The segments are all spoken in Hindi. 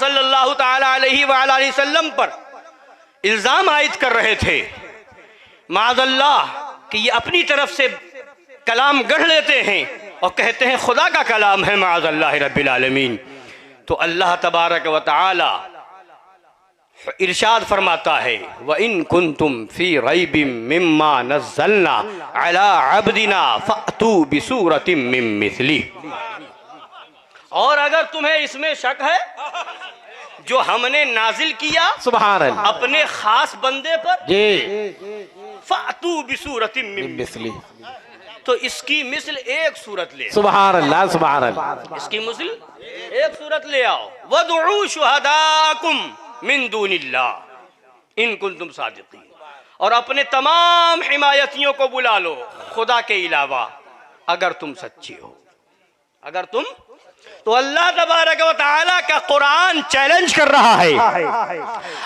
सल्लल्लाहु ताला अलैहि वसल्लम पर इल्ज़ाम आयद कर रहे थे माज़अल्लाह कि ये अपनी तरफ से कलाम गढ़ लेते हैं और कहते हैं खुदा का कलाम है माज़अल्लाह रब्बिल आलमीन। तो अल्लाह तबारक व तआला इरशाद फरमाता है व इन कुंतुम फी रैबिम मिम्मा नज़्ज़लना अला अब्दिना फ़अतू बिसूरतिम मिन मिस्ली। और अगर तुम्हें इसमें शक है जो हमने नाजिल किया सुभान अल्लाह अपने खास बंदे पर जी फ़अतू बिसूरतिम मिन मिस्ली, तो इसकी मिसल एक सूरत ले सुभान अल्लाह सुभान अल्लाह, इसकी मिसल एक सूरत ले आओ। वदउ शुहदाकुम मिन दूनिल्लाह इन कुंतुम सादिकीन, और अपने तमाम हिमायतियों को बुला लो खुदा के अलावा अगर तुम सच्चे हो। अगर तुम तो अल्लाह तबारक व तआला का कुरान चैलेंज कर रहा है।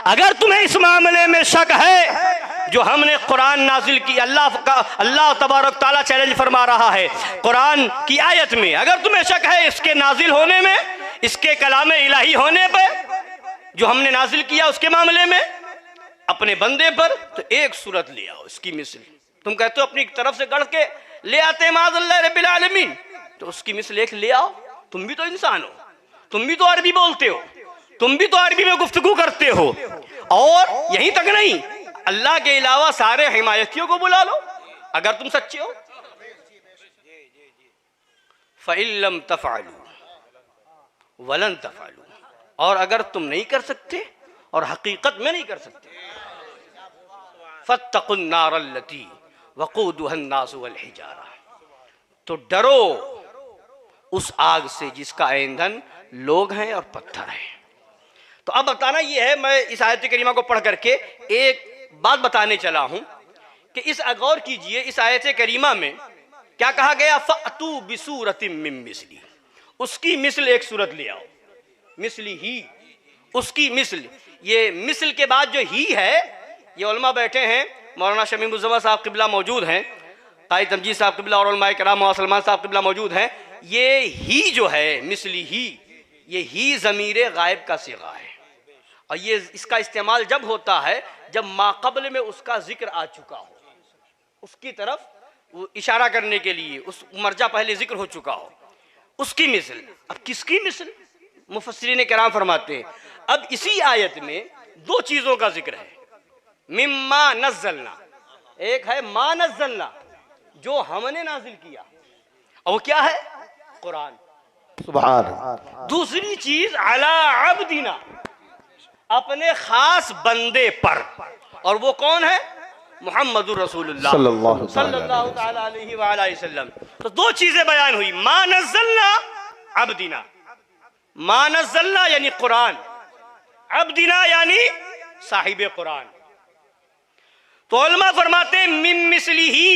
अगर तुम्हें इस मामले में शक है जो हमने कुरान नाजिल की, अल्लाह तबारक ताला चैलेंज फरमा रहा है कुरान की आयत में, अगर तुम्हें शक है इसके नाजिल होने में, इसके कलाम इलाही होने पर जो हमने नाजिल किया उसके मामले में अपने बंदे पर, तो एक सूरत ले आओ इसकी मिसल। तुम कहते हो अपनी तरफ से गढ़ के ले आते माज़अल्लाह रब्बिल आलमीन, तो उसकी मिसल एक ले आओ। तुम भी तो इंसान हो, तुम भी तो अरबी बोलते हो, तुम भी तो अरबी में गुफ्तगू करते हो, और यहीं तक नहीं अल्लाह के अलावा सारे हिमायतियों को बुला लो अगर तुम सच्चे हो। फ़इल्लम तफ़अलू वलन तफ़अलू, और अगर तुम नहीं कर सकते और हकीकत में नहीं कर सकते, फ़त्तक़ुन नारल्लती वक़ूदुहन नासु वल हिजारा, तो डरो उस आग से जिसका ईंधन लोग हैं और पत्थर हैं। तो अब बताना ये है, मैं इस आयत करीमा को पढ़ करके एक बात बताने चला हूं कि इस गौर कीजिए इस आयत करीमा में क्या कहा गया, फ़अतू बिसूरतिम मिन मिस्ली, उसकी मिसल एक सूरत ले आओ। मिसली ही, उसकी मिसल, ये मिसल के बाद जो ही है, ये उलमा बैठे हैं, मौलाना शमीम मुज़फ़्फ़र साहब क़िबला मौजूद हैं, कायद तमजीद साहब क़िबला और उलमाए किराम और सलमान साहब क़िबला मौजूद हैं। ये ही जो है मिसली ही, ये ही ज़मीर गायब का सिगा है, और ये इसका इस्तेमाल जब होता है जब माक़बल में उसका जिक्र आ चुका हो, उसकी तरफ वो इशारा करने के लिए उस मर्जा पहले जिक्र हो चुका हो, उसकी मिसल। अब किसकी मिसल? मुफस्सिरीन किराम फरमाते हैं अब इसी आयत में दो चीज़ों का जिक्र है। मिम्मा नज़्ज़लना, एक है मा नज़्ज़लना जो हमने नाजिल किया, और वो क्या है? कुरान। सुभान। दूसरी चीज अला अब्दिना, अपने खास बंदे पर, और वो कौन है? मुहम्मदुर रसूलुल्लाह सल्लल्लाहु ताला अलैहि वसल्लम। तो दो चीजें बयान हुई, मा नज़्ज़लना अब्दिना, मा नज़्ज़लना यानी कुरान, अब्दिना यानी साहिब कुरान। तो उलमा फरमाते हैं मिन मिसली ही,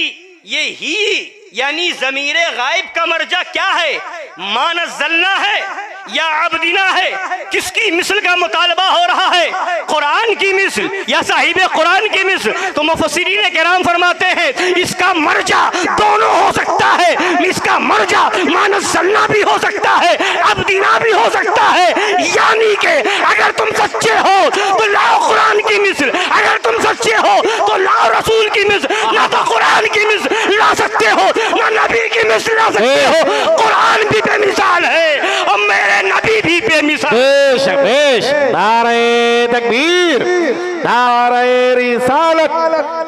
ये ही यानी ज़मीरे गायब का मर्जा क्या है? मा नज़्ज़लना है या अब्दिना है? किसकी मिसल का मुतालबा हो रहा है? कुरान की मिसल या साहिबे कुरान की मिसल? तो मुफस्सिरीन किराम फरमाते हैं इसका मर्जा दोनों हो सकता है, इसका मर्जा मा नज़्ज़लना भी हो सकता है, अब्दिना भी हो सकता है। यानी कि अगर तुम सच्चे हो तो लाओ कुरान की मिसल, अगर तुम सच्चे हो तो लाओ रसूल की मिसल, ना तो कुरान की मिसल ला सकते हो ना नबी की मिसल ला सकते हो। कुरान भी बेमिसाल है और मेरे नबी भी बेमिसाल। बेश बेश, नारे तकबीर, नारे रिसालत,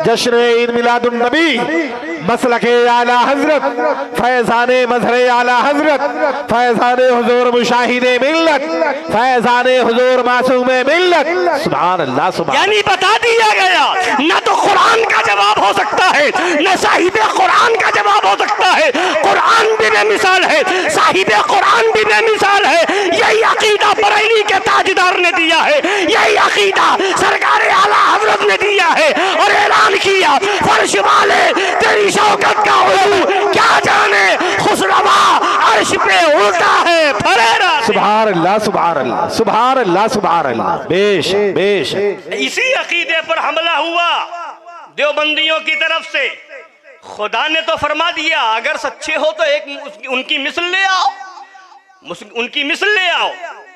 जश्न ईद मिलादुन नबी, मसलके आला हजरत, फैज़ाने मज़हरे आला हजरत, फैज़ाने हुजूर मुशाहिदे मिल्लत, फैज़ाने हुजूर मासूमे मिल्लत। सुभान अल्लाह सुभान। यानी बता दिया गया ना तो कुरान का जवाब हो सकता है न साहिबे कुरान का जवाब हो सकता है। कुरान भी बेमिसाल है, साहिबे कुरान भी बेमिसाल है। यही अकीदा बरेली के ताजदार ने दिया है, यही अकीदा सरकार आला हजरत ने दिया है और ऐलान किया फर्श वाले तेरी शौकत का उलू क्या जाने खुसरवा अर्श पे उड़ता है फरेरा। सुभान अल्लाह सुभान अल्लाह सुभान अल्लाह सुभान अल्लाह। बेश बेश, इसी अकीदे पर हमला हुआ देवबंदियों की तरफ से। खुदा ने तो फरमा दिया अगर सच्चे हो तो एक उनकी मिसल ले आओ, उनकी मिसल ले आओ।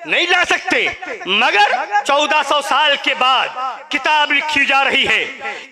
नहीं ला सकते, मगर 1400 साल के बाद किताब लिखी जा रही है।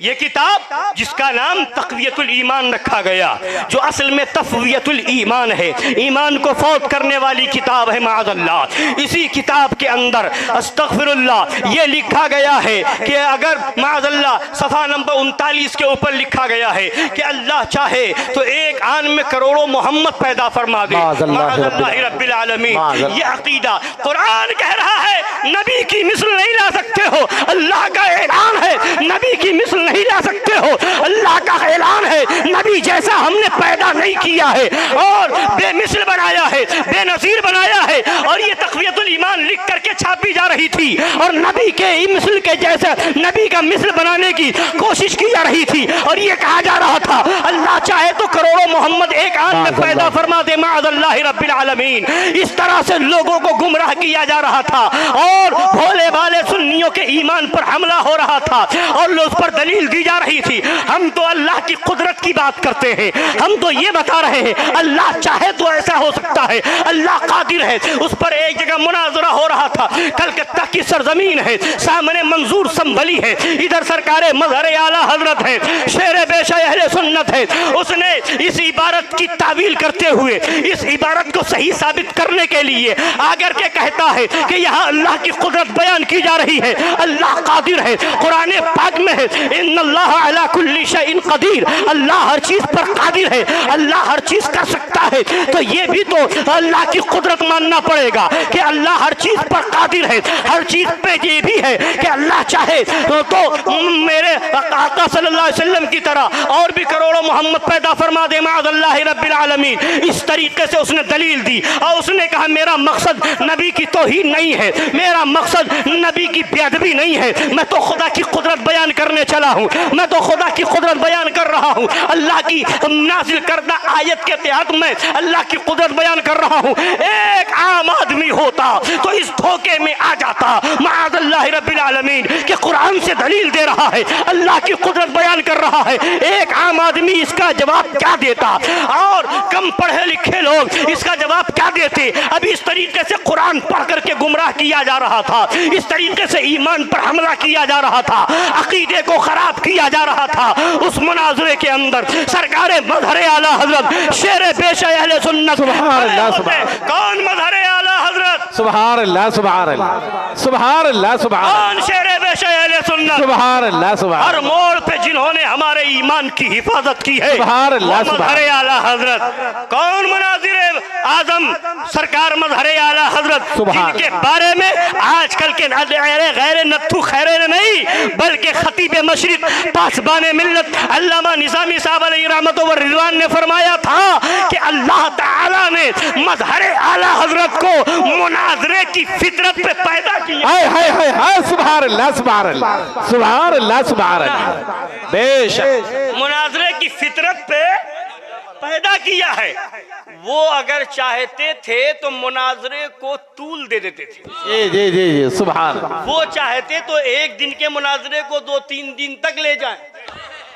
ये किताब जिसका नाम तक़वियतुल ईमान रखा गया, जो असल में तफ़वियतुल ईमान है, ईमान को फौत करने वाली किताब है माअज़ल्लाह। इसी किताब के अंदर अस्तग़फिरुल्लाह ये लिखा गया है कि अगर माअज़ल्लाह सफ़ा नंबर 39 के ऊपर लिखा गया है कि अल्लाह चाहे तो एक आन में करोड़ों मोहम्मद पैदा फरमा दे। माअज़ल्लाह रब्बिल आलमीन। ये अकीदा कुरान कह रहा है, नबी की मिसल नहीं ला सकते हो, अल्लाह का ऐलान है, नबी की मिसल नहीं ला सकते हो, अल्लाह का ऐलान है, नबी जैसा हमने पैदा नहीं किया है और बेमिसल बनाया है, बेनज़ीर बनाया है। और ये तक़वियतुल ईमान लिख करके छापी जा रही थी और नबी के मिसल के जैसे नबी का मिसल बनाने की कोशिश की जा रही थी और ये कहा जा रहा था अल्लाह चाहे तो करोड़ों मोहम्मद एक आन में पैदा फरमा दे माअज़ल्लाह रब्बिल आलमीन। इस तरह से लोगों को गुमराह किया जा रहा था और भोले भाले सुन्नियों के ईमान पर हमला हो रहा था और उस पर दलील दी जा रही थी। हम तो अल्लाह की कुदरत की बात करते हैं, हम तो ये बता रहे हैं अल्लाह चाहे तो ऐसा हो सकता है, अल्लाह कादिर है। उस पर एक जगह मुनाजरा हो रहा था, कलकत्ता की सरजमीन है, सामने मंजूर संभली है, इधर सरकारे मजहर आला हजरत है, शेर बेशा अहले सुन्नत है। उसने इस इबारत की तावील करते हुए इस इबारत को सही साबित करने के लिए आकर के कहता है कि यहाँ अल्लाह की कुदरत बयान की जा रही है, अल्लाह कादिर है। कुरान पाक में है इन्नल्लाह अला कुल्ली शैइन कदीर, अल्लाह हर चीज पर कादिर है, अल्लाह हर चीज कर सकता है। तो ये भी तो अल्लाह की कुदरत मानना पड़ेगा कि अल्लाह हर चीज पर कादिर है। हर चीज पे ये भी है कि अल्लाह चाहे तो मेरे आका सल्लल्लाहु अलैहि वसल्लम की तरह और भी करोड़ों मोहम्मद पैदा फरमा दे माअज़ल्लाह रब्बिल आलमीन। इस तरीके से उसने दलील दी और उसने कहा मेरा मकसद नबी की तौहीन नहीं है, मेरा मकसद नबी की बेअदबी नहीं है, मैं तो खुदा की कुदरत बयान करने चला हूँ, मैं तो खुदा की कुदरत बयान कर रहा हूँ, अल्लाह की नाज़िल करदा आयत के तहत मैं अल्लाह की कुदरत बयान कर रहा हूँ। एक आम आदमी होता तो इस धोखे में आ जाता माअज़ल्लाह रब्बिल आलमीन कि कुरान से दलील दे रहा है, अल्लाह की कुदरत बयान कर रहा है। एक आम आदमी इसका जवाब क्या देता और कम पढ़े लिखे लोग इसका जवाब क्या देते। अब इस तरीके से कुरान पढ़ करके गुमराह किया जा रहा था, इस तरीके से ईमान पर हमला किया जा रहा था, अकीदे को खराब किया जा रहा था। उस मुनाजरे के अंदर सरकारे मजहर आला हजरत शेर बेशा अहले सुन्नत कौन मजहर आला हजरत सुभान अल्लाह सुभान अल्लाह सुभान अल्लाह सुभान कौन शेर बेशा अहले सुन्नत सुभान अल्लाह सुभान हर मोड़ पे जिन्होंने हमारे ईमान की हिफाजत की है सुभान अल्लाह मजहर आला हजरत। कौन मुनाजिर आजम सरकार मजहर आला हजरत जिनके बारे में आजकल के गैर नत्थु खैरे नहीं बल्कि खतीब मशरिक पासबान मिल्लत अल्लामा निज़ामी साहब अलैहि रहमत व रिज़वान ने फरमाया था कि अल्लाह ताला ने मजहर आला हजरत को मुनाजरे की फितरत पे पैदा किया। हाय हाय हाय हाय सुभान अल्लाह सुभान अल्लाह सुभान अल्लाह सुभान अल्लाह बेशक मुनाजरे की फितरत पे पैदा किया है। वो अगर चाहते थे तो मुनाजरे को तूल दे देते थे। जी जी जी जी सुभान। वो चाहते तो एक दिन के मुनाजरे को 2-3 दिन तक ले जाएं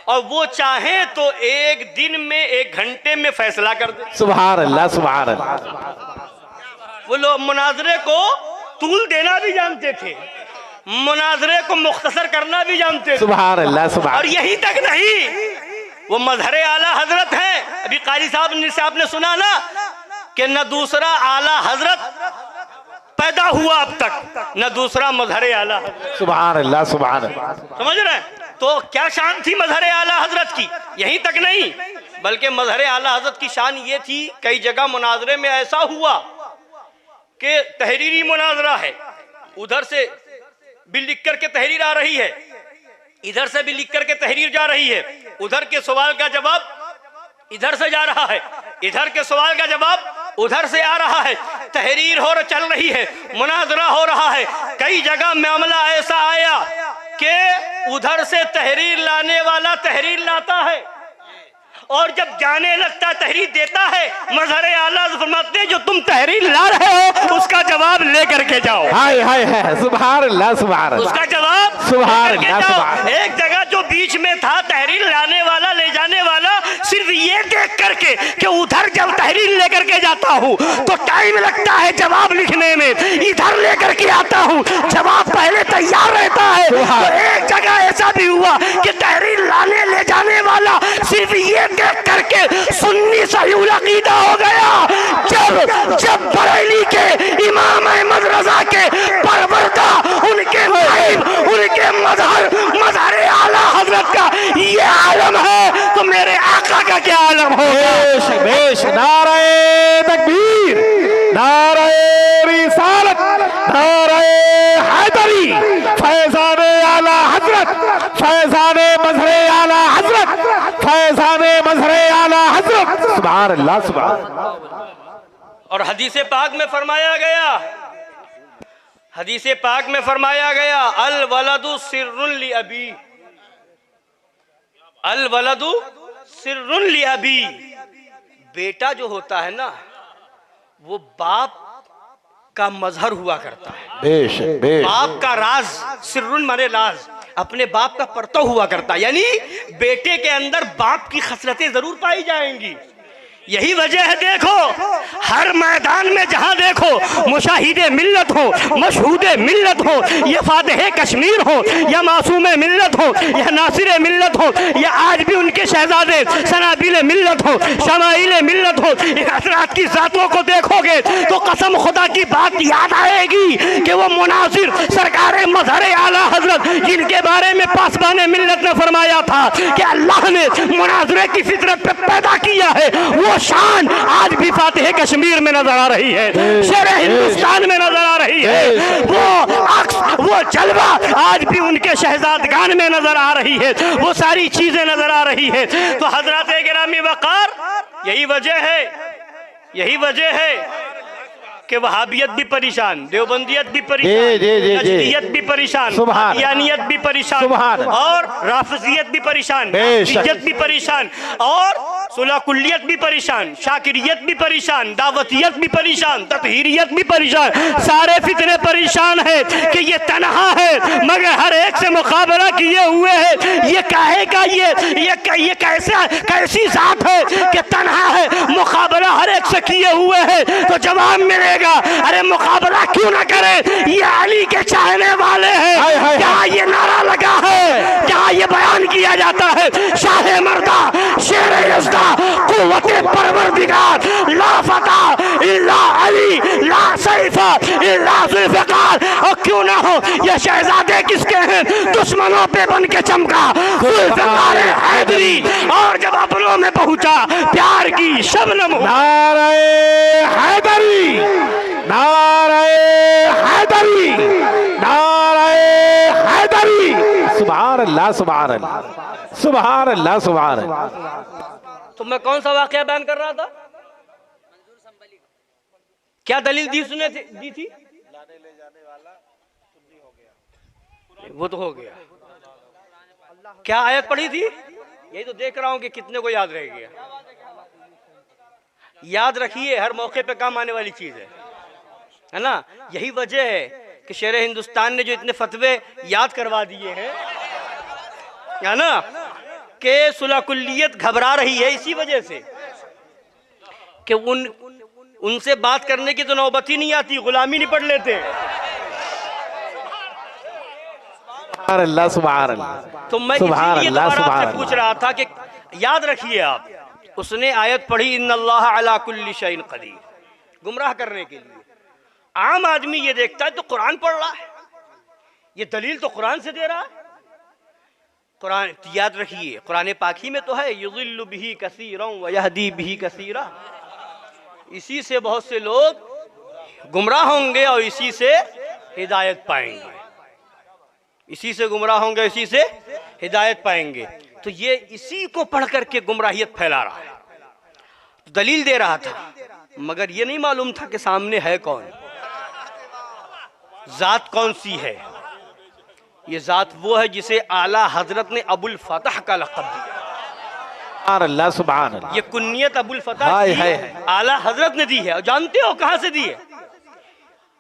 और वो चाहे तो एक दिन में 1 घंटे में फैसला कर दे। सुभान अल्लाह सुभान अल्लाह। वो लोग मुनाजरे को तूल देना भी जानते थे, मुनाजरे को मुख्तसर करना भी जानते थे। सुभान अल्लाह सुभान। और यही तक नहीं, वो मजहर आला हजरत है। अभी कारी साहब से आपने सुना ना कि न दूसरा आला हजरत पैदा हुआ अब तक, न दूसरा मजहर आला हजरत। सुभान अल्लाह सुभान अल्लाह। समझ रहे हैं? तो क्या शान थी मजहर आला हजरत की? यहीं तक नहीं बल्कि मजहर आला हजरत की शान ये थी, कई जगह मुनाजरे में ऐसा हुआ कि तहरीरी मुनाजरा है, उधर से भी लिख करके तहरीर आ रही है, इधर से भी लिख करके तहरीर जा रही है, उधर के सवाल का जवाब इधर से जा रहा है, इधर के सवाल का जवाब उधर से आ रहा है, तहरीर हो चल रही है, मुनाजरा हो रहा है। कई जगह मामला ऐसा आया कि उधर से तहरीर लाने वाला तहरीर लाता है और जब जाने लगता तहरीर देता है, मजहर आला फरमाते हैं जो तुम तहरीर ला रहे हो उसका जवाब लेकर के जाओ। हाय हाय हाय, सुभान अल्लाह सुभान अल्लाह, उसका जवाब सुभान लेकर के अल्लाह, जाओ। सुभान। एक जगह जो बीच में था तहरीर लाने वाला ले जाने वाला, सिर्फ ये देख करके कि उधर जब तहरीर लेकर के जाता हूँ तो टाइम लगता है जवाब लिखने में, इधर लेकर के आता हूँ जवाब पहले तैयार रहता है। तो एक जगह ऐसा भी हुआ कि तहरीर लाने ले जाने वाला सिर्फ ये देख करके सुन्नी सहीउल अकीदा हो गया। जब बरेली के इमाम अहमद रजा के परवरदा, उनके नाइब, उनके मजहर आला हजरत का ये आलम है तो मेरे आका का क्या आलम होगा। बेश बेश, नारे तकबीर, नारे रिसालत, नारे हैदरी, फैज़ाने आला हजरत, फैज़ाने मजहरे आला हजरत, फैज़ाने मजहरे आला हजरत, सुभान अल्लाह सुभान। और हदीसे पाक में फरमाया गया, हदीसे पाक में फरमाया गया, अल वलदु सिर्रुन लि अबी, अल वलदु सिर्रुन लि अबी। बेटा जो होता है ना वो बाप का मजहर हुआ करता है। बेश बेश, बाप का राज, सिर्रुन माने राज, अपने बाप का परतव हुआ करता है। यानी बेटे के अंदर बाप की खसलतें जरूर पाई जाएंगी। यही वजह है, देखो हर मैदान में जहां देखो मुशाहिदे मिल्लत हो, मशहूदे मिल्लत हो, या फातिह कश्मीर हो, या मासूम मिल्लत हो, या नासिर मिल्लत हो, या आज भी उनके शहजादे सनाबिल मिल्लत हो, शमाइल मिल्लत हो, हजरात की जातों को देखोगे तो कसम खुदा की बात याद आएगी कि वो मुनासिर सरकार मजहर आला हजरत, जिनके बारे में पासबान मिल्लत ने फरमाया था कि अल्लाह ने मुनाजरे की फितरत पे पैदा किया है, वो शान आज भी फातिह कश्मीर में नजर आ रही है, शेर हिंदुस्तान में नजर आ रही है। वो अक्स, वो जलवा आज भी उनके शहजादगान में नजर आ रही है, वो सारी चीजें नजर आ रही है। तो हजरत गिरामी वकार, यही वजह है, यही वजह है कि वहाबियत भी परेशान, देवबंदियत भी परेशान, नजदियत भी परेशान, यानियत भी परेशान, और राफिजियत भी परेशान, इज्जत भी परेशान, और सुलह कुल्लियत भी परेशान, शाकिरियत भी परेशान, दावतियत भी परेशान, ततहीरियत भी परेशान। सारे फितने परेशान है कि ये तनहा है मगर हर एक से मुकाबला किए हुए है। ये कहेगा ये कैसी जात है कि तनहा है, मुकाबला हर एक से किए हुए है। तो जवाब मिलेगा, अरे मुकाबला क्यों ना करे, ये अली के चाहने वाले हैं। क्या ये नारा लगा है, क्या ये बयान किया जाता है, शाह मर्दा शेर यज़्दा कुव्वते परवरदिगार, ला फता इल्ला अली, ला सैफा इल्ला जुल्फ़िकार। और क्यों ना हो, ये शहजादे किसके हैं, दुश्मनों पे बन के चमका जुल्फ़िकार हैदरी, और जब अपनों में पहुंचा प्यार की शबनम। नारे हैदरी, नारे हैदरी, नारे हैदरी, सुभान अल्लाह सुभान अल्लाह, सुभान अल्लाह सुभान अल्लाह। तो मैं कौन सा वाकया बयान कर रहा था, क्या दलील दी थी, वो तो हो गया। क्या आयत पढ़ी थी, यही तो देख रहा हूं कि कितने को याद रह गया। याद रखिए, हर मौके पे काम आने वाली चीज है ना। यही वजह है कि शेर हिंदुस्तान ने जो इतने फतवे याद करवा दिए हैं, है ना, कि सुलह कुल्लियत घबरा रही है इसी वजह से कि उनसे बात करने की तो नौबत ही नहीं आती, गुलामी नहीं पढ़ लेते। अल्लाह सुभान अल्लाह। तो मैं इसीलिए दोबारा आपसे पूछ रहा था कि याद रखिए आप, उसने आयत पढ़ी इन्नल्लाह अला कुल्ली शैइन कदीर, गुमराह करने के लिए। आम आदमी ये देखता है तो कुरान पढ़ रहा है, ये दलील तो कुरान से दे रहा है। कुरान याद रखिए, कुरान पाक ही में तो है युज़िल्लु बिही कसीरन व यहदी बिही कसीरा, इसी से बहुत से लोग गुमराह होंगे और इसी से हिदायत पाएंगे, इसी से गुमराह होंगे, इसी से हिदायत पाएंगे। तो ये इसी को पढ़ करके गुमराहियत फैला रहा है, तो दलील दे रहा था, मगर ये नहीं मालूम था कि सामने है कौन, जात कौन सी है। ये जात वो है जिसे आला हजरत ने अबुल फतह का लक़ब दिया। अल्लाह सुभान अल्लाह। ये कुन्नियत अबुल फतह हाय, की हाय, हाय। आला हजरत ने दी है। और जानते हो कहां से दी है?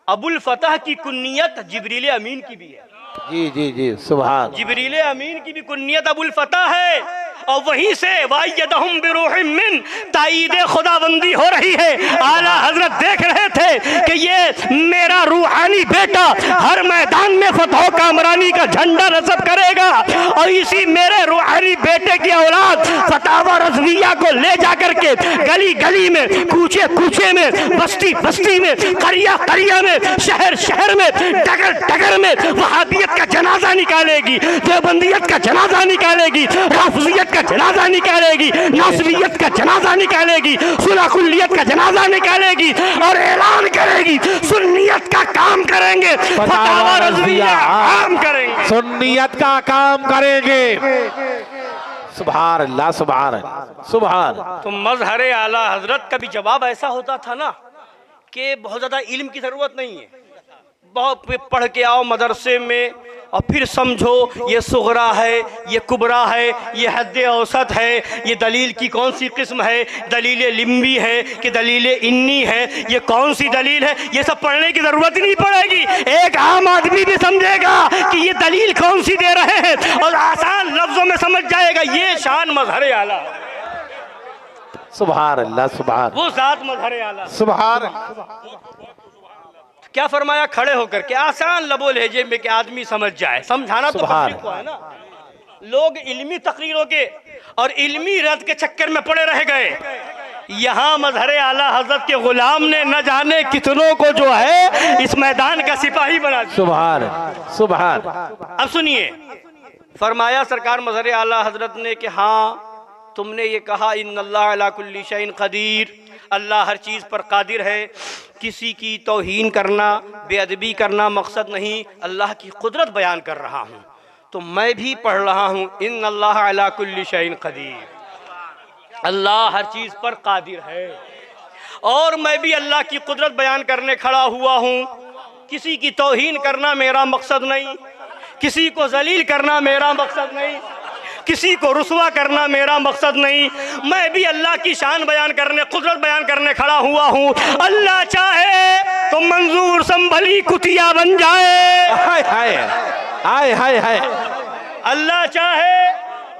अबुल फतह की कुन्नियत जिब्रील अमीन की भी है। जी जी जी सुभान। जिब्रील अमीन की भी कुन्नियत अबुल फतह है। और वहीं से वायदहुम बिरूहिम मिन ताईद खुदाबंदी हो रही है। आला हजरत देख रहे थे कि ये मेरा रूहानी बेटा हर मैदान में फतह कामरानी का झंडा नस्ब करेगा। और इसी मेरे रूहानी बेटे की औलाद फतावा रज़विया को ले जाकर के गली गली में, कूचे कूचे में, बस्ती बस्ती में, करिया करिया में, शहर शहर में, डगर डगर में वहाबियत का जनाजा निकालेगी, देवबंदियत का जनाजा निकालेगी, राफिजियत का जनाजा निकालेगी, नासरियत का जनाजा निकालेगी, सुलाकुल्लियत का जनाजा निकालेगी और ऐलान करेगी सुन्नियत का काम करेंगे, फतावा रज़विया आम करेंगे, सुन्नियत का काम करेंगे। सुभान अल्लाह सुभान अल्लाह सुभान। तो मजहर आला हजरत का भी जवाब ऐसा होता था ना कि बहुत ज़्यादा इल्म की ज़रूरत नहीं है, बहुत पढ़ के आओ मदरसे में और फिर समझो ये सुगरा है, ये कुबरा है, ये हद औसत है, ये दलील की कौन सी किस्म है, दलील लिम्बी है कि दलील इन्नी है, ये कौन सी दलील है, ये सब पढ़ने की ज़रूरत ही नहीं पड़ेगी। एक आम आदमी भी समझेगा कि ये दलील कौन सी दे रहे हैं और आसान लफ्ज़ों में समझ जाएगा। ये शान मजहर आला, सुभान अल्लाह सुभान। वो ज़ात मजहर आला। सुभान। क्या फरमाया? खड़े होकर के आसान लबो लहजे में कि आदमी समझ जाए। समझाना तो पब्लिक को है ना। लोग इल्मी तकरीरों के और इल्मी रद के चक्कर में पड़े रह गए। यहाँ मजहर आला हजरत के गुलाम ने न जाने कितनों को जो है इस मैदान का सिपाही बना दिया। सुभान सुभान। अब सुनिए, फरमाया सरकार मजहर आला हजरत ने कि हाँ तुमने ये कहा इन्नल्लाह अला कुल्ली शैइन कदीर, अल्लाह हर चीज़ पर कादिर है। किसी की तौहीन करना, बेअदबी करना मकसद नहीं, अल्लाह की कुदरत बयान कर रहा हूँ। तो मैं भी पढ़ रहा हूँ इन्नल्लाह अला कुल्ली शैइन कदीर, अल्लाह हर चीज़ पर कादिर है। और मैं भी अल्लाह की कुदरत बयान करने खड़ा हुआ हूँ। किसी की तौहीन करना मेरा मकसद नहीं, किसी को जलील करना मेरा मकसद नहीं, किसी को रुसवा करना मेरा मकसद नहीं। मैं भी अल्लाह की शान बयान करने, कुदरत बयान करने खड़ा हुआ हूँ। अल्लाह चाहे तो मंजूर संभली कुतिया बन जाए, हाय हाय हाय हाय हाय। अल्लाह चाहे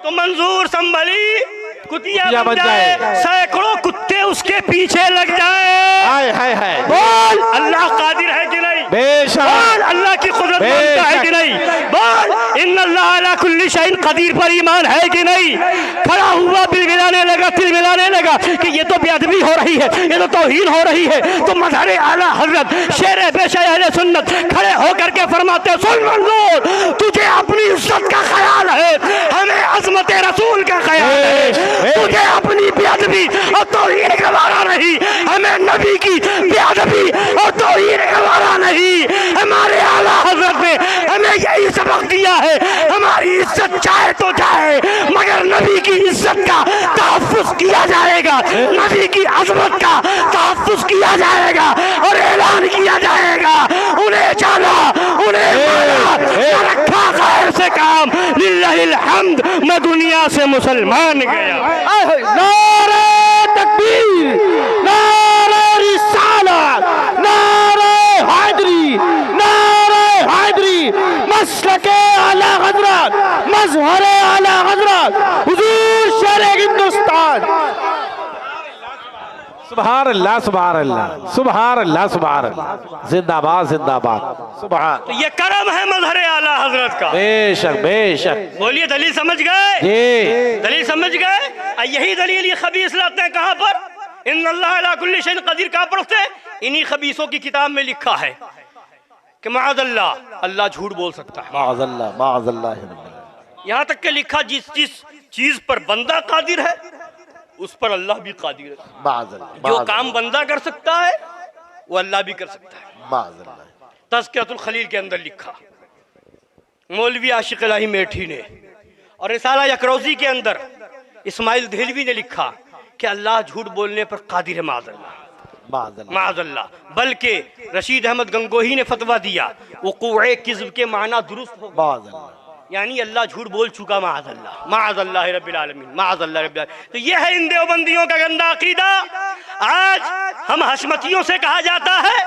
तो मंजूर संभली कुतिया बन जाए, सैकड़ों कुत्ते उसके पीछे लग जाए। हाय हाय हाय। बोल अल्लाह कादिर है कि नहीं? बेशक। बोल अल्लाह की कुदरत मानता है कि नहीं? बोल इन्नल्लाह अला कुल्ली शैइन कदीर पर ईमान है कि नहीं? खड़ा हुआ दिल मिलाने लगा, दिल मिलाने लगा कि ये तो बेअदबी हो रही है, ये तो तौहीन हो रही है। तो मजहर आला हजरत शेर पेशा अहले सुन्नत खड़े होकर के फरमाते सुन मंजूर, तुझे अपनी इज्जत का ख्याल है, हमें अज़मत रसूल का ख्याल है। तुझे अपनी बेअदबी और तौहीन का वारा नहीं, हमें नबी की बेअदबी और तौहीन का वारा नहीं। हमारे आला हजरत ने हमें यही सबक दिया है, हमारी इज्जत चाहे तो जाए मगर नबी की इज्जत का तहफ़्फ़ुज़ किया जाएगा, नबी की अज़मत का तहफ़्फ़ुज़ किया जाएगा और ऐलान किया जाएगा। उन्हें जाना, उन्हें माना, रखा खैर से काम, लिल्लाहिल हम्द, मैं दुनिया से मुसलमान गया। नारे तकबीर, नारे रिसालत, नारे हैदरी, नारे हैदरी, मसलके आला हज़रत, मज़हरे आला हज़रत, हुज़ूर शेरे हिंदुस्तान। सुभान अल्लाह सुभान अल्लाह सुभान अल्लाह सुभान अल्लाह। जिंदाबाद जिंदाबाद। सुभान। तो ये करम है मजहर आला हजरत का। बेशक बेशक। बोलिए दलील समझ गए? जी दलील समझ गए? यही दलील ये खबीस लाते हैं कहाँ पर? इन्नल्लाह अला कुल्ली शैइन कदीर कहाँ पढ़ते हैं? इन्हीं खबीसों की किताब में लिखा है कि माअज़ल्लाह अल्लाह झूठ बोल सकता है। माअज़ल्लाह माअज़ल्लाह। यहाँ तक के लिखा जिस जिस चीज पर बंदा कादिर है उस पर अल्लाह भी कादिर है। माअज़ल्लाह। जो काम बंदा कर सकता है वो अल्लाह भी कर सकता है। माअज़ल्लाह। तज़किरतुल खलील के अंदर लिखा मौलवी आशिक इलाही मेठी ने, और रिसाला यकरौज़ी के अंदर इस्माइल देहलवी ने लिखा कि अल्लाह झूठ बोलने पर कादिर है। माअज़ल्लाह माअज़ल्लाह। बल्कि रशीद अहमद गंगोही ने फतवा दिया वक़ूअ किज़्ब के माना दुरुस्त हो। यानी अल्लाह झूठ बोल चुका, माअज़ल्लाह रब्बिल आलमीन, माअज़ल्लाह रब्बिल आलमीन। तो ये है इन देवबंदियों का गंदा अकीदा। आज हम हशमतियों से कहा जाता है,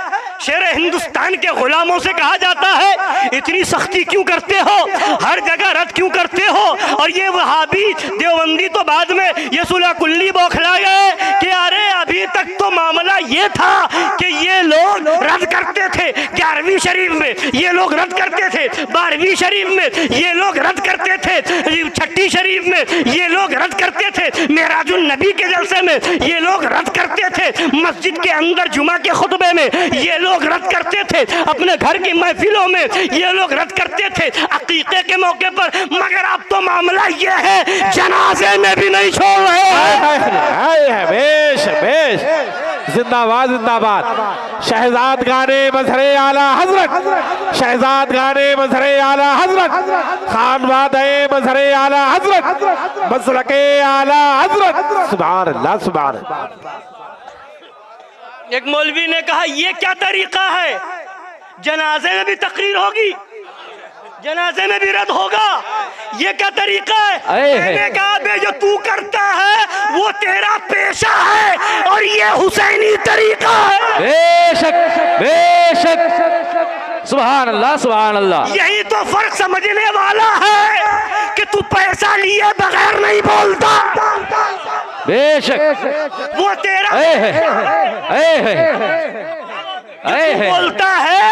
शेर हिंदुस्तान के गुलामों से कहा जाता है, इतनी सख्ती क्यों करते हो, हर जगह रद्द क्यों करते हो। और ये वहाबी देवबंदी तो बाद में ये सुलह कुल्ली बौखला गए कि अरे अभी तक तो मामला ये था कि ये लोग रद्द करते थे 11वीं शरीफ में, ये लोग रद्द करते थे 12वीं शरीफ में, ये लोग रद्द करते थे 6ठी शरीफ में, ये लोग रद्द करते थे मेराजुन नबी के जलसे में, ये लोग रद्द करते थे मस्जिद के अंदर जुमा के खुतबे में, ये लोग रद्द करते थे अपने घर की महफिलों में, ये लोग रद्द करते थे अकीके के मौके पर। मगर अब तो मामला ये है जनाजे में भी नहीं छोड़ रहे। बेश बेश, जिंदाबाद जिंदाबाद। शहजाद गाने मजहरे आला हजरत, शहजाद गाने मजहरे आला हजरत, खान वादे मजहरे आला हजरत, मसलके आला हजरत। सुभान अल्लाह, सुभान अल्लाह। एक मौलवी ने कहा ये क्या तरीका है, जनाजे में भी तकरीर होगी, जनाजे में भी रद्द होगा, ये क्या तरीका है। मैंने कहा बे जो तू करता है वो तेरा पेशा है और ये हुसैनी तरीका है। बेशक बेशक, सुभान अल्लाह, सुभान अल्लाह। यही तो फर्क समझने वाला है कि तू पैसा लिए बगैर नहीं बोलता। बेशक, वो तेरा बोलता है,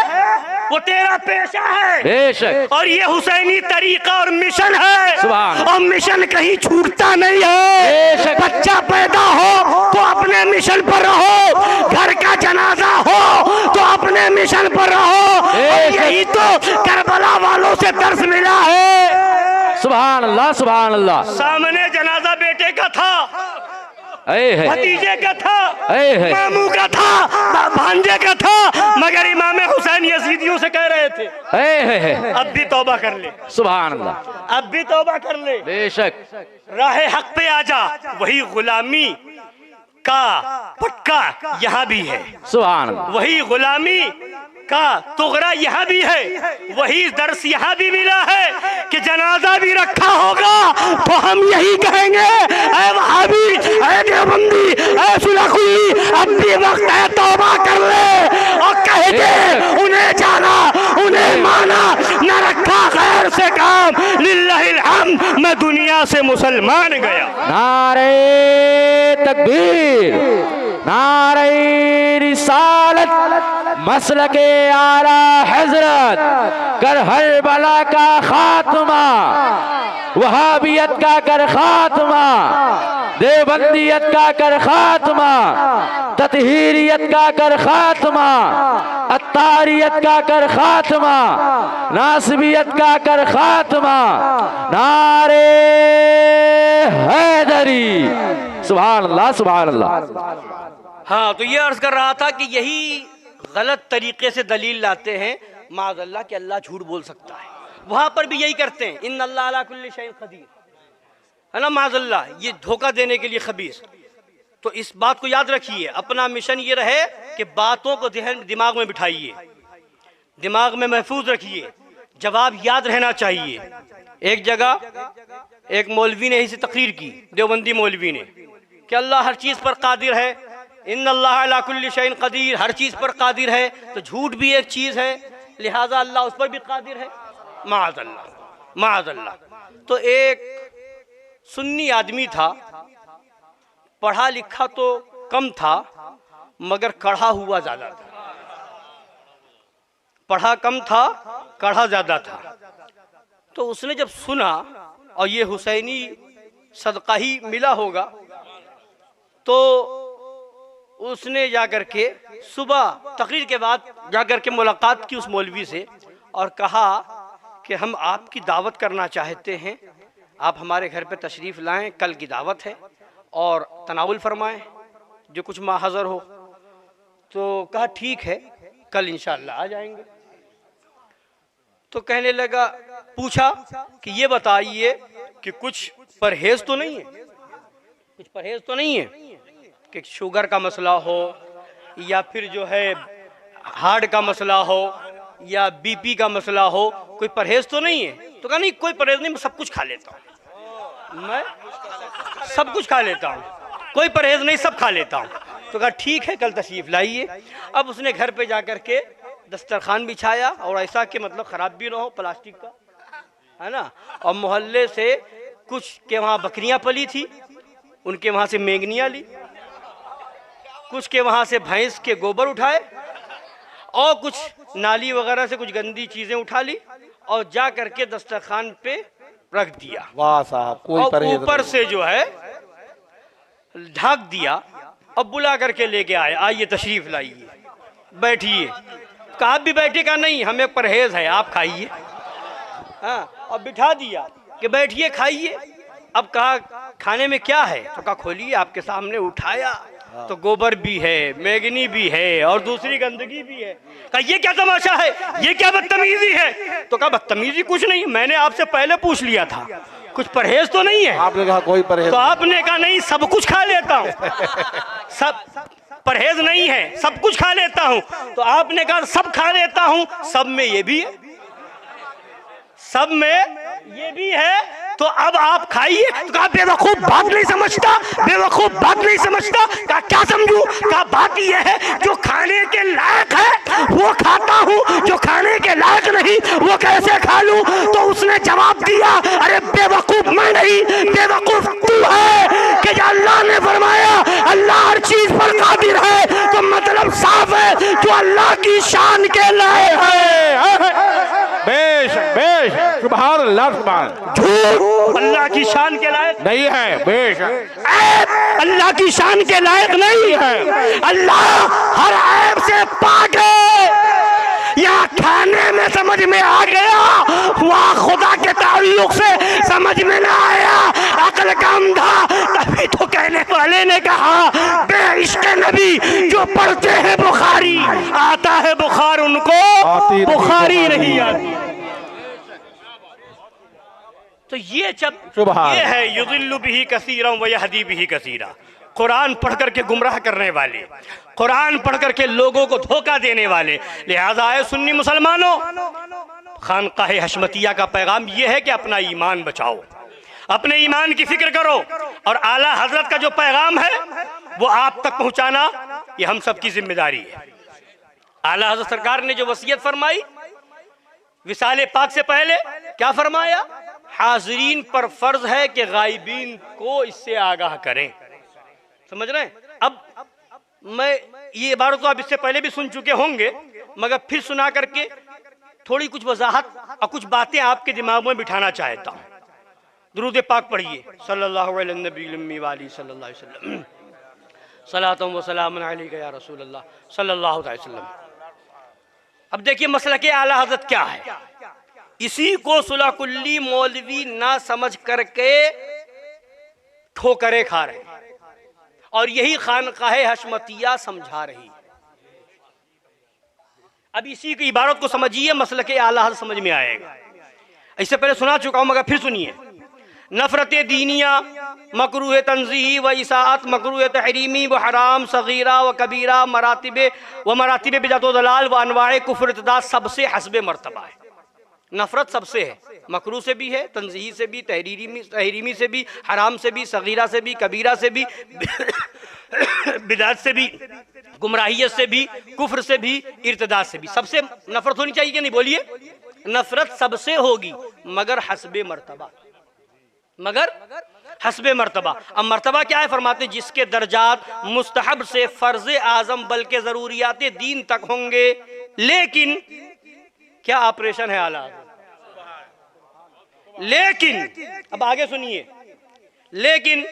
वो तेरा पेशा है। बेशक, और ये हुसैनी तरीका और मिशन है, सुभान। और मिशन कहीं छूटता नहीं है। बेशक। बच्चा पैदा हो तो अपने मिशन पर रहो, घर का जनाजा हो तो अपने मिशन पर रहो। और यही तो करबला वालों से दर्श मिला है। सुभान अल्लाह, सुभान अल्लाह। सामने जनाजा बेटे का था, भतीजे का था, मामू का था, भांजे का था, मगर इमाम हुसैन यजीदियों से कह रहे थे अब भी तौबा कर ले। सुभान अल्लाह, अब भी तौबा कर ले। बेशक, राहे हक पे आ जा। वही गुलामी का पक्का यहाँ भी है, सुभान अल्लाह। वही गुलामी का तुगरा यहाँ भी है, वही दर्स यहाँ भी मिला है कि जनाजा भी रखा होगा तो हम यही कहेंगे, ऐ वहाबी, ऐ देवबंदी, ऐ सुलह-कुल्ली, अब भी वक्त है तौबा कर ले। और कह दे उन्हें जाना, उन्हें माना, न रखा गैर से काम, लिल्लाहिल हम्द, मैं दुनिया से मुसलमान गया। नारे तकबीर, नारे रिसालत, मसलके आला हजरत, कर हर बला का खात्मा, वहाबियत का कर खात्मा, देवबंदियत का कर खात्मा, ततहीरियत का कर खात्मा, अत्तारियत का कर खात्मा, नासबियत का कर खात्मा। नारे हैदरी, सुभान अल्लाह, सुभान अल्लाह। हाँ, तो ये अर्ज कर रहा था कि यही गलत तरीके से दलील लाते हैं माज़अल्लाह कि अल्लाह झूठ बोल सकता है। वहां पर भी यही करते हैं, इन्न अल्लाह अला कुल्ली शैइन क़दीर, है ना, माज़अल्लाह, ये धोखा देने के लिए खबीस। तो इस बात को याद रखिए, अपना मिशन ये रहे कि बातों को दिमाग में बिठाइए, दिमाग में महफूज रखिए, जवाब याद रहना चाहिए। एक जगह एक मौलवी ने इसे तकरीर की, देवबंदी मौलवी ने, कि अल्लाह हर चीज पर कादिर है, इन्न अल्लाह अला कुल्ली शैइन क़दीर, हर चीज पर कादिर है, तो झूठ भी एक चीज है, लिहाजा अल्लाह उस पर भी कादिर है। माअज़ल्लाह, माअज़ल्लाह। तो एक सुन्नी आदमी था, पढ़ा लिखा तो कम था मगर कढ़ा हुआ ज्यादा था। पढ़ा कम था, कढ़ा ज्यादा था। तो उसने जब सुना और ये हुसैनी सदका ही मिला होगा, तो उसने जाकर के सुबह तकरीर के बाद जाकर के मुलाकात की उस मौलवी से और कहा कि हम आपकी दावत करना चाहते हैं, आप हमारे घर पे तशरीफ़ लाएं, कल की दावत है और तनावुल फरमाएं जो कुछ माहज़र हो। तो कहा ठीक है, कल इंशाअल्लाह आ जाएंगे। तो कहने लगा, पूछा कि ये बताइए कि कुछ परहेज़ तो नहीं है, कुछ परहेज़ तो नहीं है कि शुगर का मसला हो या फिर जो है हार्ट का मसला हो या बीपी का मसला हो, कोई परहेज़ तो नहीं है। तो कहा नहीं कोई परहेज नहीं, मैं सब कुछ खा लेता हूँ, मैं सब कुछ खा लेता हूँ, कोई परहेज नहीं, सब खा लेता हूँ। तो कहा ठीक है, कल तशरीफ लाइए। अब उसने घर पे जा करके दस्तरखान बिछाया, और ऐसा कि मतलब ख़राब भी ना हो, प्लास्टिक का है ना। और मोहल्ले से कुछ के वहाँ बकरियाँ पली थी, उनके वहाँ से मेंगनियाँ ली, कुछ के वहाँ से भैंस के गोबर उठाए, और कुछ नाली वगैरह से कुछ गंदी चीज़ें उठा ली और जा करके दस्तरखान पे रख दिया। वाह साहब, कोई और परहेज ऊपर नहीं। से जो है ढक दिया। अब बुला करके लेके आए, आइए तशरीफ लाइए, बैठिए। कहा आप भी बैठे? का नहीं, हमें परहेज है, आप खाइए। हाँ, अब बिठा दिया कि बैठिए खाइए। अब कहा खाने में क्या है? तो कहा खोलिए, आपके सामने उठाया तो गोबर भी है, मैगनी भी है और दूसरी गंदगी भी है। कहा ये क्या तमाशा है, ये क्या बदतमीजी है? तो कहा बदतमीजी कुछ नहीं, मैंने आपसे पहले पूछ लिया था, कुछ परहेज तो नहीं है? आपने कहा कोई परहेज तो आपने कहा नहीं, सब कुछ खा लेता हूँ, सब परहेज नहीं है, सब कुछ खा लेता हूँ। तो आपने कहा सब खा लेता हूँ, सब में ये भी है, सब में ये भी है, तो अब आप खाइए। तो कहा बेवकूफ, बात नहीं समझता, बेवकूफ बात नहीं समझता। कहा क्या समझूं? कहा बात ये है, जो खाने के लायक है वो खाता हूँ, जो खाने के लायक नहीं वो कैसे खा लूं? तो उसने जवाब दिया, अरे बेवकूफ मैं नहीं, बेवकूफ तू है कि जो अल्लाह ने फरमाया अल्लाह हर चीज पर कादिर है, तो मतलब साफ है जो अल्लाह की शान के लायक है। बेशक बेशक, सुभान अल्लाह, सुभान। झूठ अल्लाह की शान के लायक नहीं है, बेशक ऐब अल्लाह की शान के लायक नहीं है। अल्लाह हर ऐब से पाक है। यहाँ खाने में समझ में आ गया, वहाँ खुदा के ताल्लुक से समझ में ना आया, अकल का अंधा। तभी तो कहने वाले ने कहा बे इश्क नबी जो पढ़ते हैं बुखारी, आता है बुखार उनको, आती बुखारी नहीं आती। तो ये सुभान। ये है युदिल्लु बिही कसीरा व यहदी बिही कसीरा। कुरान पढ़ करके गुमराह करने वाले, कुरान पढ़ करके लोगों को धोखा देने वाले। लिहाजा आए सुन्नी मुसलमानों, खानकाह हशमतिया का पैगाम ये है कि अपना ईमान बचाओ, अपने ईमान की फिक्र करो, और आला हजरत का जो पैगाम है वो आप तक पहुंचाना ये हम सब की जिम्मेदारी है। आला हजरत सरकार ने जो वसीयत फरमाई विसाले पाक से पहले, क्या फरमाया? हाजरीन पर फर्ज है कि गायबीन को इससे आगाह करें। समझ रहे हैं? अब मैं ये इबारत तो आप इससे पहले भी सुन चुके होंगे, मगर फिर सुना करके थोड़ी कुछ वजाहत और कुछ बातें आपके दिमाग में बिठाना चाहता हूँ। दुरूद पाक पढ़िए, सल्लल्लाहु अलैहि सल्लल्लाहु अलैहि वसल्लम, सलातुम व सलामुन अलैका या रसूल अल्लाह सल्लल्लाहु अलैहि वसल्लम। अब देखिए मसला के आला हज़रत क्या है, इसी को सुलह कुल्ली मौलवी ना समझ करके ठोकरे खा रहे, और यही खानकाह हशमतिया समझा रही। अब इसी की इबारत को समझिए, मसला के आला हज़रत समझ में आएगा। इससे पहले सुना चुका हूं मगर फिर सुनिए। नफरत दीनिया मकरूह तंज़ीही व इसाअत मकरूह तहरीमी व हराम सगीरा व कबीरा मरातिब बिदअत व दलाल व अनवाए कुफ्र इर्तिदाद सबसे हस्बे मर्तबा है। नफरत सबसे है, मकरू से भी है, तंज़ीही से भी, तहरीमी से भी, हराम से भी, सगीरा से भी, कबीरा से भी, बिदात से भी, गुमराहियत से भी, कुफ्र से भी, इर्तिदाद से भी। सबसे नफरत होनी चाहिए कि नहीं? बोलिए। नफरत सबसे होगी मगर हस्बे मर्तबा, मगर हस्बे मर्तबा। अब मर्तबा क्या है? फरमाते जिसके दर्जात मुस्तहब से फर्ज आजम बल्कि जरूरियात दीन तक होंगे। लेकिन क्या ऑपरेशन है आला, लेकिन अब आगे सुनिए, लेकिन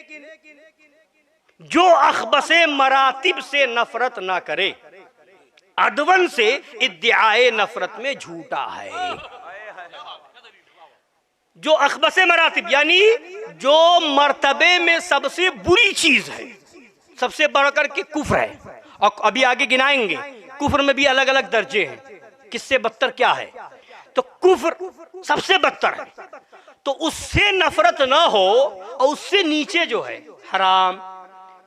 जो अखबसे मरातिब से नफरत ना करे, अदवन से इद्दिआए नफरत में झूठा है। जो अखबसे मरातिब यानी जो मर्तबे में सबसे बुरी चीज है, सबसे बढ़कर के कुफ्र है, और अभी आगे गिनाएंगे कुफ्र में भी अलग अलग दर्जे हैं, किससे बदतर क्या है। तो कुफ्र सबसे बदतर है, तो उससे नफरत ना हो, और उससे नीचे जो है हराम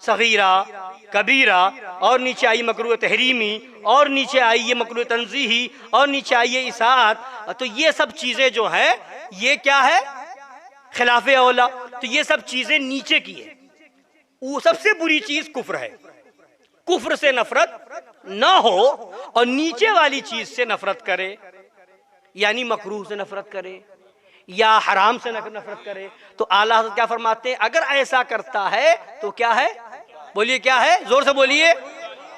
सगीरा, कबीरा, और नीचे आई मकरूह तहरीमी, और नीचे आई ये मकरूह तंजीही, और नीचे आई ये इसाअत। तो ये सब चीज़ें जो है ये क्या है? खिलाफे औला। तो ये सब चीज़ें नीचे की है। वो सबसे बुरी चीज़ कुफ्र है। कुफ्र से नफरत ना हो और नीचे वाली चीज़ से नफरत करे, यानी मकरूह से नफरत करे या हराम से नफरत करे। तो आला हज़रत क्या फरमाते हैं? अगर ऐसा करता है तो क्या है? बोलिए क्या है? जोर से बोलिए।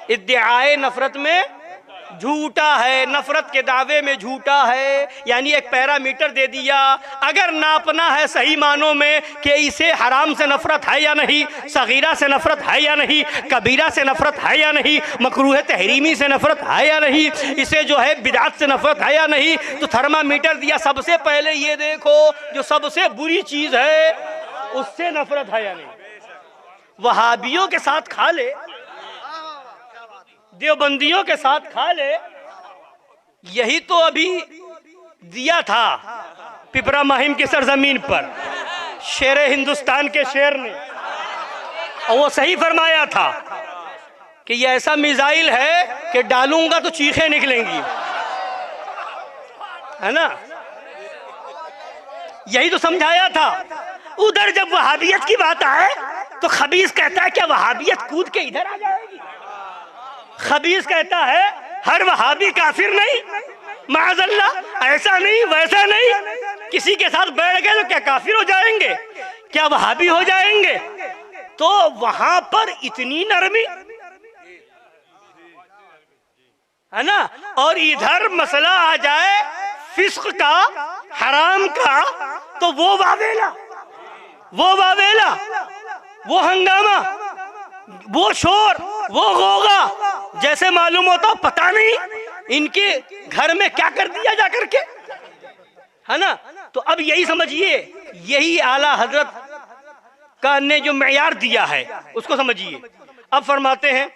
इद्दिआए नफरत में झूठा है, नफरत के दावे में झूठा है। यानी एक पैरामीटर दे दिया, अगर नापना है सही मानों में कि इसे हराम से नफरत है या नहीं, सगीरा से नफरत है या नहीं, कबीरा से नफरत है या नहीं, मकरूह तहरीमी से नफरत है या नहीं, इसे जो है बिदअत से नफरत है या नहीं, तो थर्मामीटर दिया। सबसे पहले ये देखो जो सबसे बुरी चीज़ है उससे नफरत है या नहीं। वहाबियों के साथ खा ले, देवबंदियों के साथ खा ले, यही तो अभी दिया था पिपरा माहिम की सरजमीन पर शेर हिंदुस्तान के शेर ने, और वो सही फरमाया था कि ये ऐसा मिसाइल है कि डालूंगा तो चीखें निकलेंगी, है ना? यही तो समझाया था। उधर जब वहाबियत की बात आए तो खबीस कहता है क्या वहाबियत कूद के इधर आ जाएगी? खबीस कहता है हर वहाबी काफिर नहीं, माअज़ल्लाह, ऐसा नहीं वैसा नहीं, किसी के साथ बैठ गए तो क्या काफिर हो जाएंगे, क्या वहाबी हो जाएंगे? तो वहां पर इतनी नरमी, है ना? और इधर मसला आ जाए फिस्क का, हराम का, तो वो वावेला, वो हंगामा, वो शोर, वो गोगा, जैसे मालूम होता पता नहीं इनके घर में क्या कर दिया जा करके, है ना? तो अब यही समझिए, यही आला हजरत का ने जो मेयार दिया है उसको समझिए। अब फरमाते हैं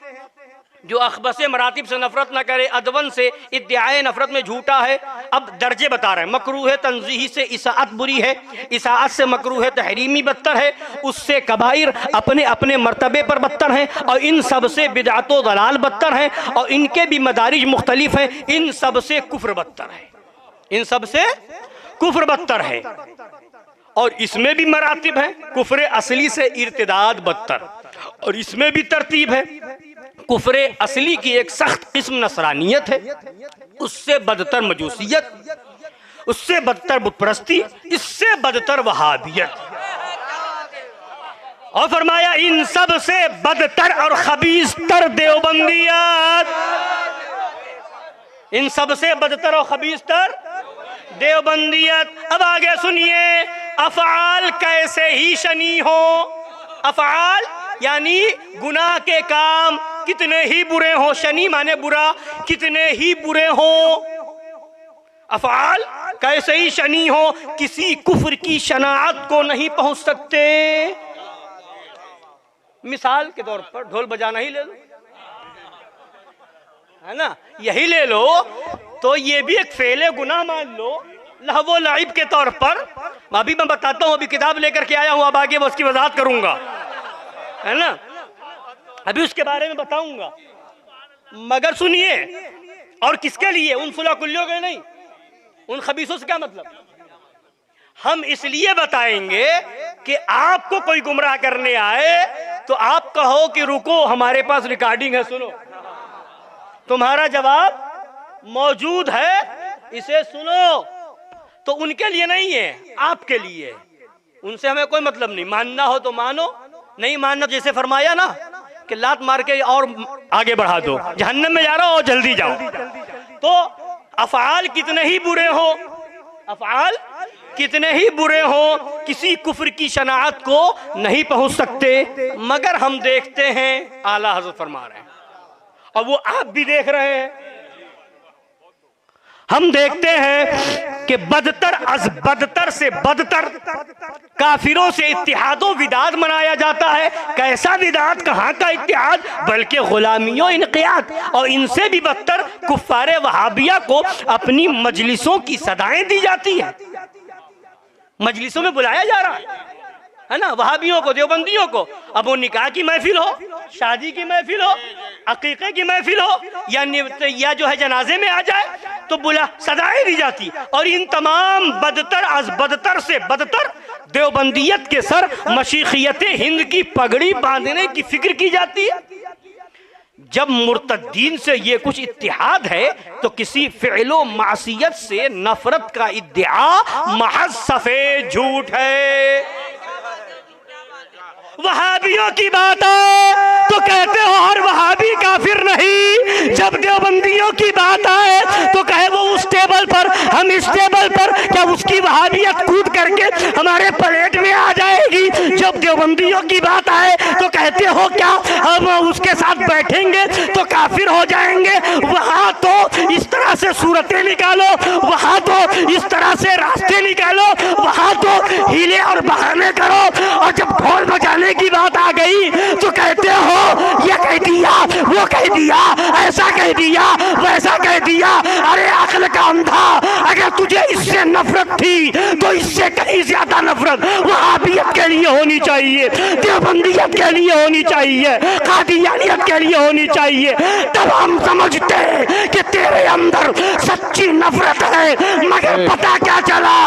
जो अखबसे मरातिब से नफरत न करे, अदवन से इद्दिआए नफरत में झूठा है। अब दर्जे बता रहे हैं। मकरूह तंजीही से इसाअत बुरी है, इसाअत से मकरूह तहरीमी बदतर है, उससे कबाइर अपने अपने मर्तबे पर बदतर हैं, और इन सब से बिदअत व दलाल बदतर हैं, और इनके भी मदारिज मुख्तलिफ हैं। इन सब से कुफ्र बदतर है, इन सब से कुफ्र बदतर है, और इसमें भी मरातिब हैं। कुफ्र असली से इर्तिदाद बदतर, और इसमें भी तरतीब है। कुफ्रे असली की एक सख्त किस्म नसरानियत है, उससे बदतर मजूसियत, उससे बदतर बुतपरस्ती, इससे बदतर वहाबियत। और फरमाया इन सब से बदतर और खबीस तर देवबंदियत, इन सब से बदतर और खबीस तर देवबंदियत। अब आगे सुनिए, अफ़आल कैसे ही शनी हो, अफ़आल यानी गुनाह के काम कितने ही बुरे हो, शनी माने बुरा, कितने ही बुरे हो, अफ़आल कैसे ही शनी हो, किसी कुफ्र की शनाअत को नहीं पहुंच सकते। मिसाल के तौर पर ढोल बजाना ही ले लो, है ना? यही ले लो तो ये भी एक फेले गुनाह मान लो, लहवो लाइब के तौर पर। अभी मैं बताता हूँ, अभी किताब लेकर के आया हूँ, अब आगे उसकी वजाहत करूंगा, है ना? अभी उसके बारे में बताऊंगा, मगर सुनिए। और किसके लिए? उन फुलाकुल्लियों के नहीं, उन खबीसों से क्या मतलब? हम इसलिए बताएंगे कि आपको कोई गुमराह करने आए तो आप कहो कि रुको हमारे पास रिकॉर्डिंग है, सुनो, तुम्हारा जवाब मौजूद है, इसे सुनो। तो उनके लिए नहीं है, आपके लिए। उनसे हमें कोई मतलब नहीं, मानना हो तो मानो, नहीं मानना जैसे फरमाया ना कि लात मार के और आगे बढ़ा दो, जहन्नम में जा रहा हो और जल्दी जाओ। तो अफ़आल कितने ही बुरे हो, अफ़आल कितने ही बुरे हो, किसी कुफ्र की शनाअत को नहीं पहुंच सकते। मगर हम देखते हैं, आला हज़रत फरमा रहे हैं, और वो आप भी देख रहे हैं, हम देखते हैं कि बदतर अज बदतर से बदतर काफिरों से इत्तिहादो विदाद मनाया जाता है। कैसा विदाद, कहाँ का इत्तिहाद, बल्कि गुलामियों इनक़ियाद। और इनसे भी बदतर कुफ्फारे वहाबिया को अपनी मजलिसों की सदाएं दी जाती है, मजलिसों में बुलाया जा रहा है, है ना, वहाबियों को, देवबंदियों को। अब वो निकाह की महफिल हो, शादी की महफिल हो, अकीक़े की महफिल हो, या जो है जनाजे में आ जाए तो बुला सदाएं दी जाती। और इन तमाम बदतर से बदतर देवबंदियत के सर मशीखियत हिंद की पगड़ी बांधने की फिक्र की जाती है। जब मुर्तद्दीन से ये कुछ इत्तिहाद है तो किसी फ़िअलो मासियत से नफरत का इद्दिआ महज सफेद झूठ है। वहाबियों की बात आए तो कहते हो हर वहाबी काफिर नहीं, जब देवबंदियों की बात आए तो कहे वो उस टेबल पर, हम इस टेबल पर, क्या उसकी वहाबियत कूद करके हमारे प्लेट में आ जाएगी? जब देवबंदियों की बात आए तो कहते हो क्या हम उसके साथ बैठेंगे तो काफिर हो जाएंगे? वहाँ तो इस तरह से सूरतें निकालो, वहाँ तो इस तरह से रास्ते निकालो, वहाँ तो हीले और बहाने करो, और जब ढोल बजाने की बात आ गई तो कहते हो ये कह दिया, वो कह दिया, ऐसा कह दिया, वैसा कह दिया। अरे अक्ल का अंधा, अगर तुझे इससे नफरत थी तो इससे कहीं ज्यादा नफरत वहाबियत के लिए होनी चाहिए, देवबंदियत के लिए होनी चाहिए, कादियानियत के लिए होनी चाहिए। तब हम समझते हैं कि तेरे अंदर सच्ची नफरत है। मगर पता क्या चला,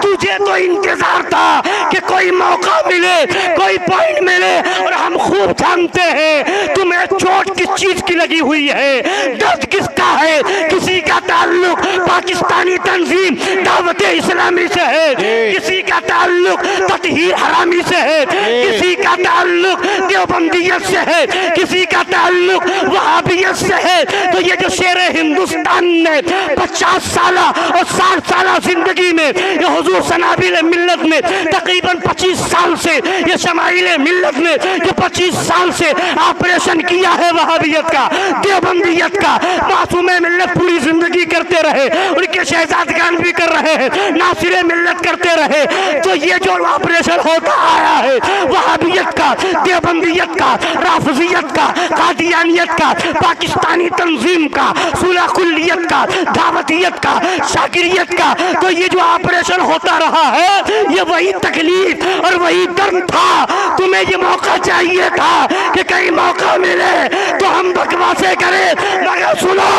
तुझे तो इंतजार था कि कोई मौका मिले, कोई पॉइंट मिले, और हम खूब जानते हैं तुम्हें चोट किस चीज की लगी हुई है, दर्द किसका है। किसी का ताल्लुक पाकिस्तानी तंजीम दावत इस्लामी से है, किसी का ताल्लुक ततहीर हरामी से है, किसी का ताल्लुक देवबंदियत से है, किसी का ताल्लुक वहाबियत से है। तो ये जो शेर हिंदुस्तान ने 50 साल और 60 साल जिंदगी में, ये हुजूर सनाबिल मिल्लत ने तकरीबन 25 साल से, ये शमाइल मिल्लत ने जो 25 साल से ऑपरेशन किया है वहाबियत का, देवबंदियत का, मासूम मिल्लत पूरी जिंदगी करते रहे, उनके शहजादगान भी कर रहे हैं, नासिर मिल्लत करते रहे। तो ये जो ऑपरेशन होता आया है वहाबियत का, देवबंदियत का, राफिजियत का, कादियानियत का, पाकिस्तानी तंजीम का, सुलह कुल्लियत का, दावतियत का, शाकिरियत का, तो ये जो ऑपरेशन होता रहा है ये वही तकलीफ और वही दर्द था। तुम्हें ये मौका चाहिए था कि कहीं मौका मिले तो हम बकवासे करें, मगर सुनो,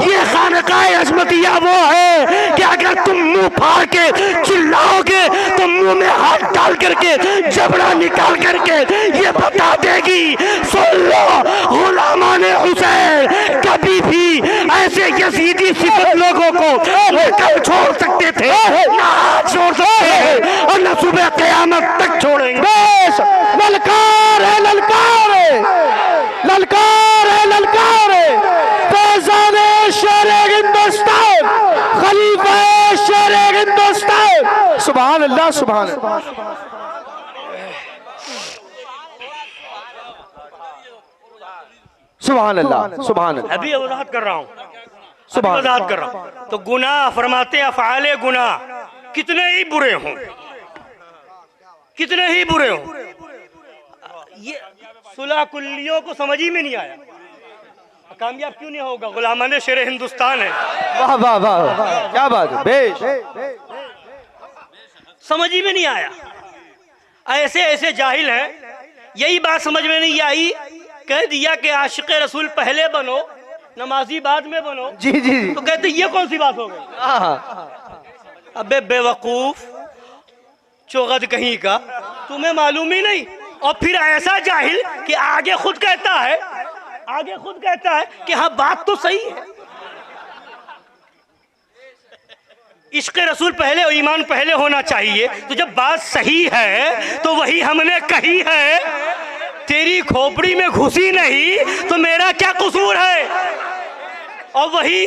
ये खानकाए अजमतिया वो है कि अगर तुम मुंह फाड़ के चिल्लाओगे तो मुंह में हाथ डाल करके जबड़ा निकाल करके ये बता देगी, सुन लो, गुलामाने हुसैन कभी भी ऐसे यजीदी सिफत लोगों को निकल छोड़ सकते थे, ना हाथ छोड़ सकते हैं और न सुबह क़यामत तक छोड़ेंगे। ललकार है, ललकार है, ललकार है, ललकार है। फैज़ाने शेर हिंदुस्तान, खलीफा शेर हिंदुस्तान। सुभान अल्लाह, सुभान अल्लाह। सुभान अल्लाह, सुभान अल्लाह। अभी वजाहत कर रहा हूँ, वजाहत कर रहा हूँ। तो गुनाह फरमाते अफ़आले गुनाह कितने ही बुरे हों, कितने ही बुरे हों, ये सुलह कुल्लियों को समझ ही में नहीं आया। कामयाब क्यों नहीं होगा? गुलामाने शेर हिंदुस्तान है। वाह वाह वाह, क्या बात है, बेश। समझ ही में नहीं आया। ऐसे ऐसे जाहिल हैं, यही बात समझ में नहीं आई, कह दिया कि आशिक रसूल पहले बनो, नमाजी बाद में बनो। जी जी जी। तो कहते ये कौन सी बात हो गई? अबे बेवकूफ चौगद कहीं का, तुम्हें मालूम ही नहीं। और फिर ऐसा जाहिल कि आगे खुद कहता है कि हाँ बात तो सही है, इश्क़ रसूल पहले और ईमान पहले होना चाहिए। तो जब बात सही है तो वही हमने कही है, तेरी खोपड़ी में घुसी नहीं तो मेरा क्या कसूर है? और वही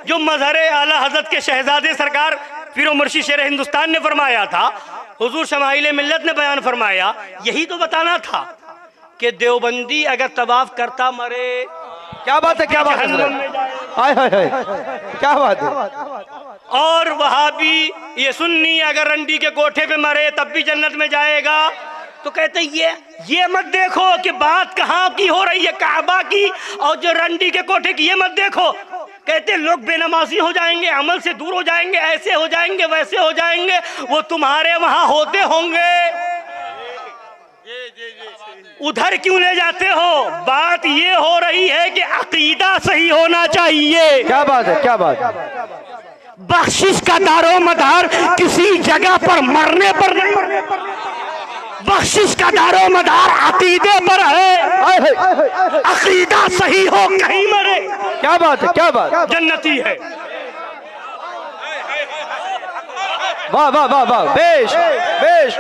जो मजहर आला हजरत के शहजादे सरकार पीर मुर्शिद शेर हिंदुस्तान ने फरमाया था, हुजूर शमाइल मिल्लत ने बयान फरमाया, यही तो बताना था कि देवबंदी अगर तवाफ करता मरे, क्या बात है, क्या बात है, हाय हाय हाय, क्या बात है। और वहाबी ये सुन्नी अगर रंडी के कोठे पे मरे तब भी जन्नत में जाएगा। तो कहते ये मत देखो कि बात कहाँ की हो रही है, काबा की और जो रंडी के कोठे की, ये मत देखो। कहते लोग बेनमाजी हो जाएंगे, अमल से दूर हो जाएंगे, ऐसे हो जाएंगे, वैसे हो जाएंगे, वो तुम्हारे वहां होते होंगे। उधर क्यों ले जाते हो? बात ये हो रही है कि अकीदा सही होना चाहिए। क्या बात है, क्या बात है। बख्शिश का दारो मदार किसी जगह पर मरने पर नहीं, बख्शिश का दारो मदार अकीदे पर है। अकीदा सही हो कहीं मरे, क्या बात है, क्या बात, जन्नती है। वाह वाह वाह वाह, बेश बेश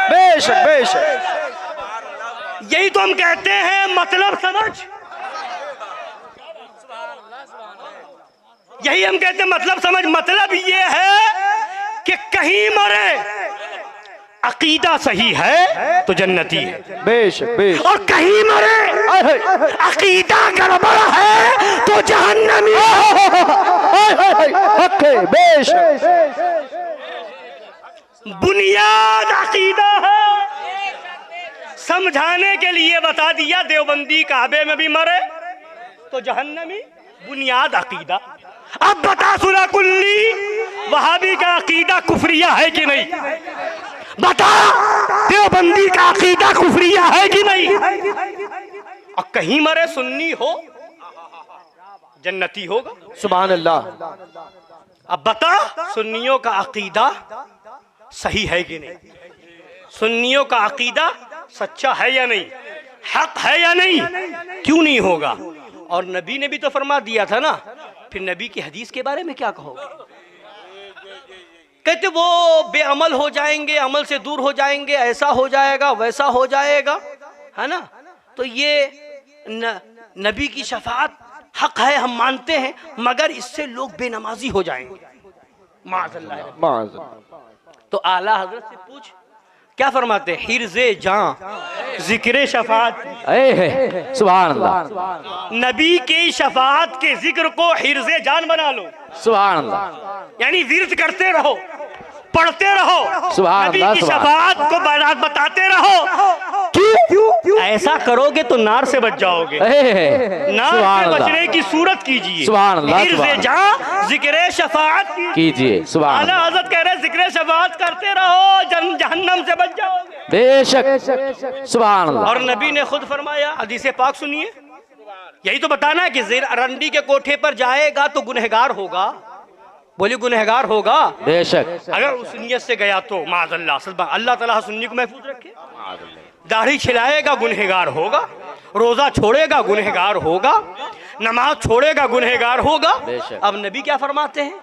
बेश बेश। यही तो हम कहते हैं मतलब समझ, यही हम कहते हैं मतलब समझ। मतलब ये है कि कहीं मरे अकीदा सही है तो जन्नती है, बेश बेश। और कहीं मरे अकीदा गड़बड़ है तो जहन्नमी है। बेश। बुनियाद अकीदा है। समझाने के लिए बता दिया, देवबंदी काबे में भी मरे तो जहन्नमी, बुनियाद अकीदा। अब बता सुना कुल्ली, वहाबी का अकीदा कुफरिया है कि नहीं? बता, देवबंदी का अकीदा कुफरिया है कि नहीं? और कहीं मरे सुन्नी हो जन्नती होगा। सुभान अल्लाह। अब बता, सुन्नियों का अकीदा सही है कि नहीं? सुन्नियों का अकीदा सच्चा है या नहीं, हक है या नहीं? क्यों नहीं होगा? और नबी ने भी तो फरमा दिया था ना, फिर नबी की हदीस के बारे में क्या कहोगे? कहते वो बेअमल हो जाएंगे, अमल से दूर हो जाएंगे, ऐसा हो जाएगा, वैसा हो जाएगा, है ना? तो ये नबी की शफाअत हक है, हम मानते हैं, मगर इससे लोग बेनमाजी हो जाएंगे, माज़अल्लाह। तो आला हजरत से पूछ, क्या फरमाते हैं? हिर्ज़े जान जिक्र शफाअत। सुभान अल्लाह। नबी की शफाअत के जिक्र को हिर्ज़े जान बना लो। सुभान अल्लाह। यानी विर्द करते रहो, पढ़ते रहो, सुभान नबी अल्लाह, की सुभान। शफाअत को बताते रहो। क्यों? ऐसा करोगे तो नार से बच जाओगे। नार से बचने की सूरत कीजिए। सुभान अल्लाह। हिर्ज़े जान जिक्र शफाअत कीजिए। सुभान आला हज़रत कह रहे हैं जिक्र शफाअत करते रहो, जहन्नम से बच जाओगे। बेशक। सुभान अल्लाह। और नबी ने खुद फरमाया, हदीस पाक सुनिए, यही तो बताना है कि रंडी के कोठे पर जाएगा तो गुनहगार होगा। बोली गुनहगार होगा, बेशक। अगर उस नियत से गया तो माज़अल्लाह, अल्लाह ताला सुन्नी को महफूज रखे। दाढ़ी छिलाएगा गुनहगार होगा, रोजा छोड़ेगा गुनहगार होगा, नमाज छोड़ेगा गुनहगार होगा। अब नबी क्या फरमाते हैं?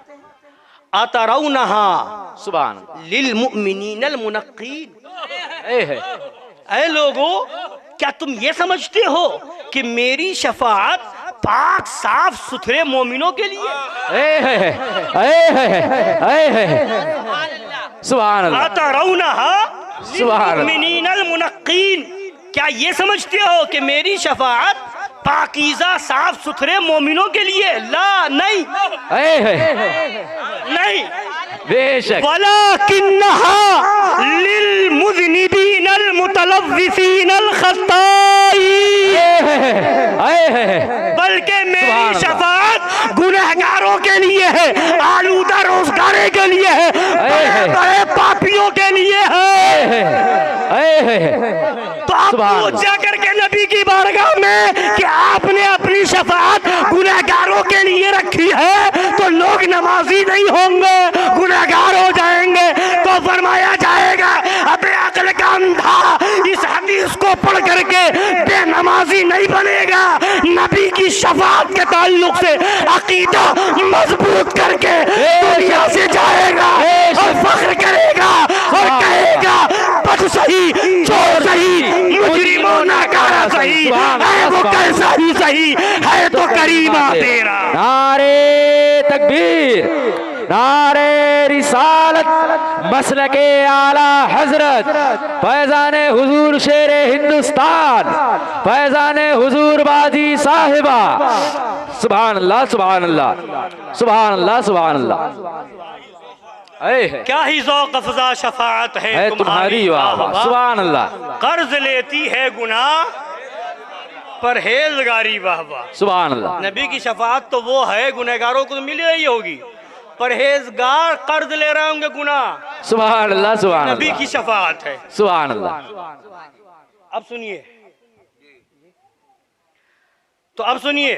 अतरौनहा सुभान लिल मुमिनीनल मुनक्कीन। ऐ लोगो, क्या तुम ये समझते हो कि मेरी शफाअत पाक साफ सुथरे मोमिनों के लिए? सुभान अल्लाह। अतरौनहा सुभान लिल मुमिनीनल मुनक्कीन, क्या ये समझते हो कि मेरी शफाअत पाकीज़ा साफ सुथरे मोमिनों के लिए? ला, नहीं नहीं, बेशक। वलाकिन्नहा लिल मुज़निबीनल मुतलव्विसीनल खत्ताई, बल्कि मेरी शफाअत गुनहगारों के लिए है, आलूदा रोजगारे के लिए है, बड़े पापियों के लिए है। तो आप पूछ जा करके नबी की बारगाह में कि आपने अपनी शफाअत गुनहगारों के लिए रखी है तो लोग नमाजी नहीं होंगे, गुनहगार हो जाएंगे। तो फरमाया जाएगा, अबे अक्ल का अंधा, इस हदीस को पढ़ करके बेनमाजी नहीं बनेगा। नबी की शफाअत के ताल्लुक से अकीदा मजबूत करके दुनिया से जाएगा और फख्र करेगा और कहेगा, बद सही, चोर सही, मुजरिमों नाकारा सही, है वो कैसा ही सही, है तो करीमा तेरा। नारे तकबीर, नारे रिसालत, मसलके आला हजरत, फैजाने हुजूर शेरे हिंदुस्तान, फैजाने हुजूर बाजी साहिबा। सुभान अल्लाह, सुभान अल्लाह, सुभान अल्लाह, सुभान अल्लाह। क्या ही ज़ौक़ अफ़ज़ा शफ़ाअत है तुम्हारी, वाह वाह, सुभान अल्लाह। कर्ज लेती है गुनाह, परहेजगारी वाह वाह, सुभान अल्लाह। नबी की शफ़ाअत तो वो है, गुनहगारों को तो मिल रही होगी, परहेजगार कर्ज ले रहे होंगे गुनाह। सुभान अल्लाह, सुभान अल्लाह। नबी की शफ़ाअत है, सुभान अल्लाह। अब सुनिए, तो अब सुनिए,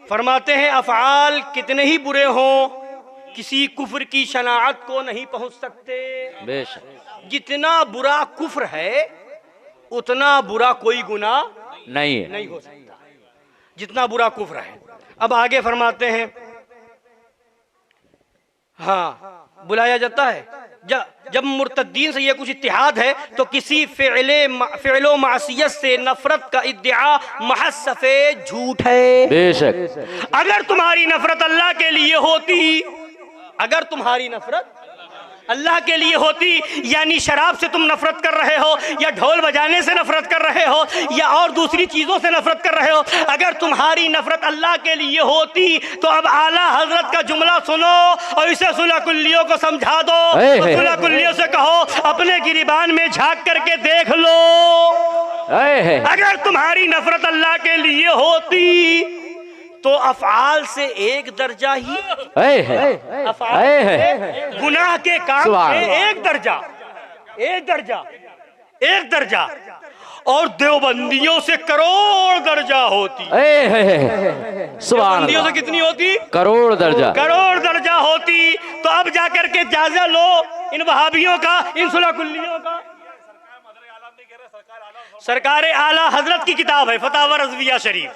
फरमाते हैं अफ़आल कितने ही बुरे हों किसी कुफ्र की शनाअत को नहीं पहुंच सकते। बेशक जितना बुरा कुफ्र है उतना बुरा कोई गुनाह नहीं है। नहीं हो सकता, जितना बुरा कुफ्र है। अब आगे फरमाते हैं, हाँ बुलाया जाता है जब मुर्तद्दीन से ये कुछ इत्तिहाद है तो किसी फ़िअलो मासियत से नफरत का इद्दिआ महज सफ़ेद झूठ है। बेशक अगर तुम्हारी नफरत अल्लाह के लिए होती, अगर तुम्हारी नफरत अल्लाह के लिए होती, यानी शराब से तुम नफरत कर रहे हो या ढोल बजाने से नफरत कर रहे हो या और दूसरी चीज़ों से नफरत कर रहे हो, अगर तुम्हारी नफरत अल्लाह के लिए होती तो अब आला हजरत का जुमला सुनो और इसे सुलह कुल्लियों को समझा दो। सुलह कुल्लियों से कहो अपने गिरिबान में झांक करके देख लो। अगर तुम्हारी नफरत अल्लाह के लिए होती तो अफ़आल से एक दर्जा ही, अफ़आल से गुनाह के काम से एक दर्जा और देवबंदियों से करोड़ दर्जा होती। देवबंदियों से कितनी होती? करोड़ दर्जा होती। तो अब जाकर के जायजा लो इन वहाबियों का, इन सुलह कुल्लियों का। सरकार आला हजरत की किताब है फतावा रज़विया शरीफ,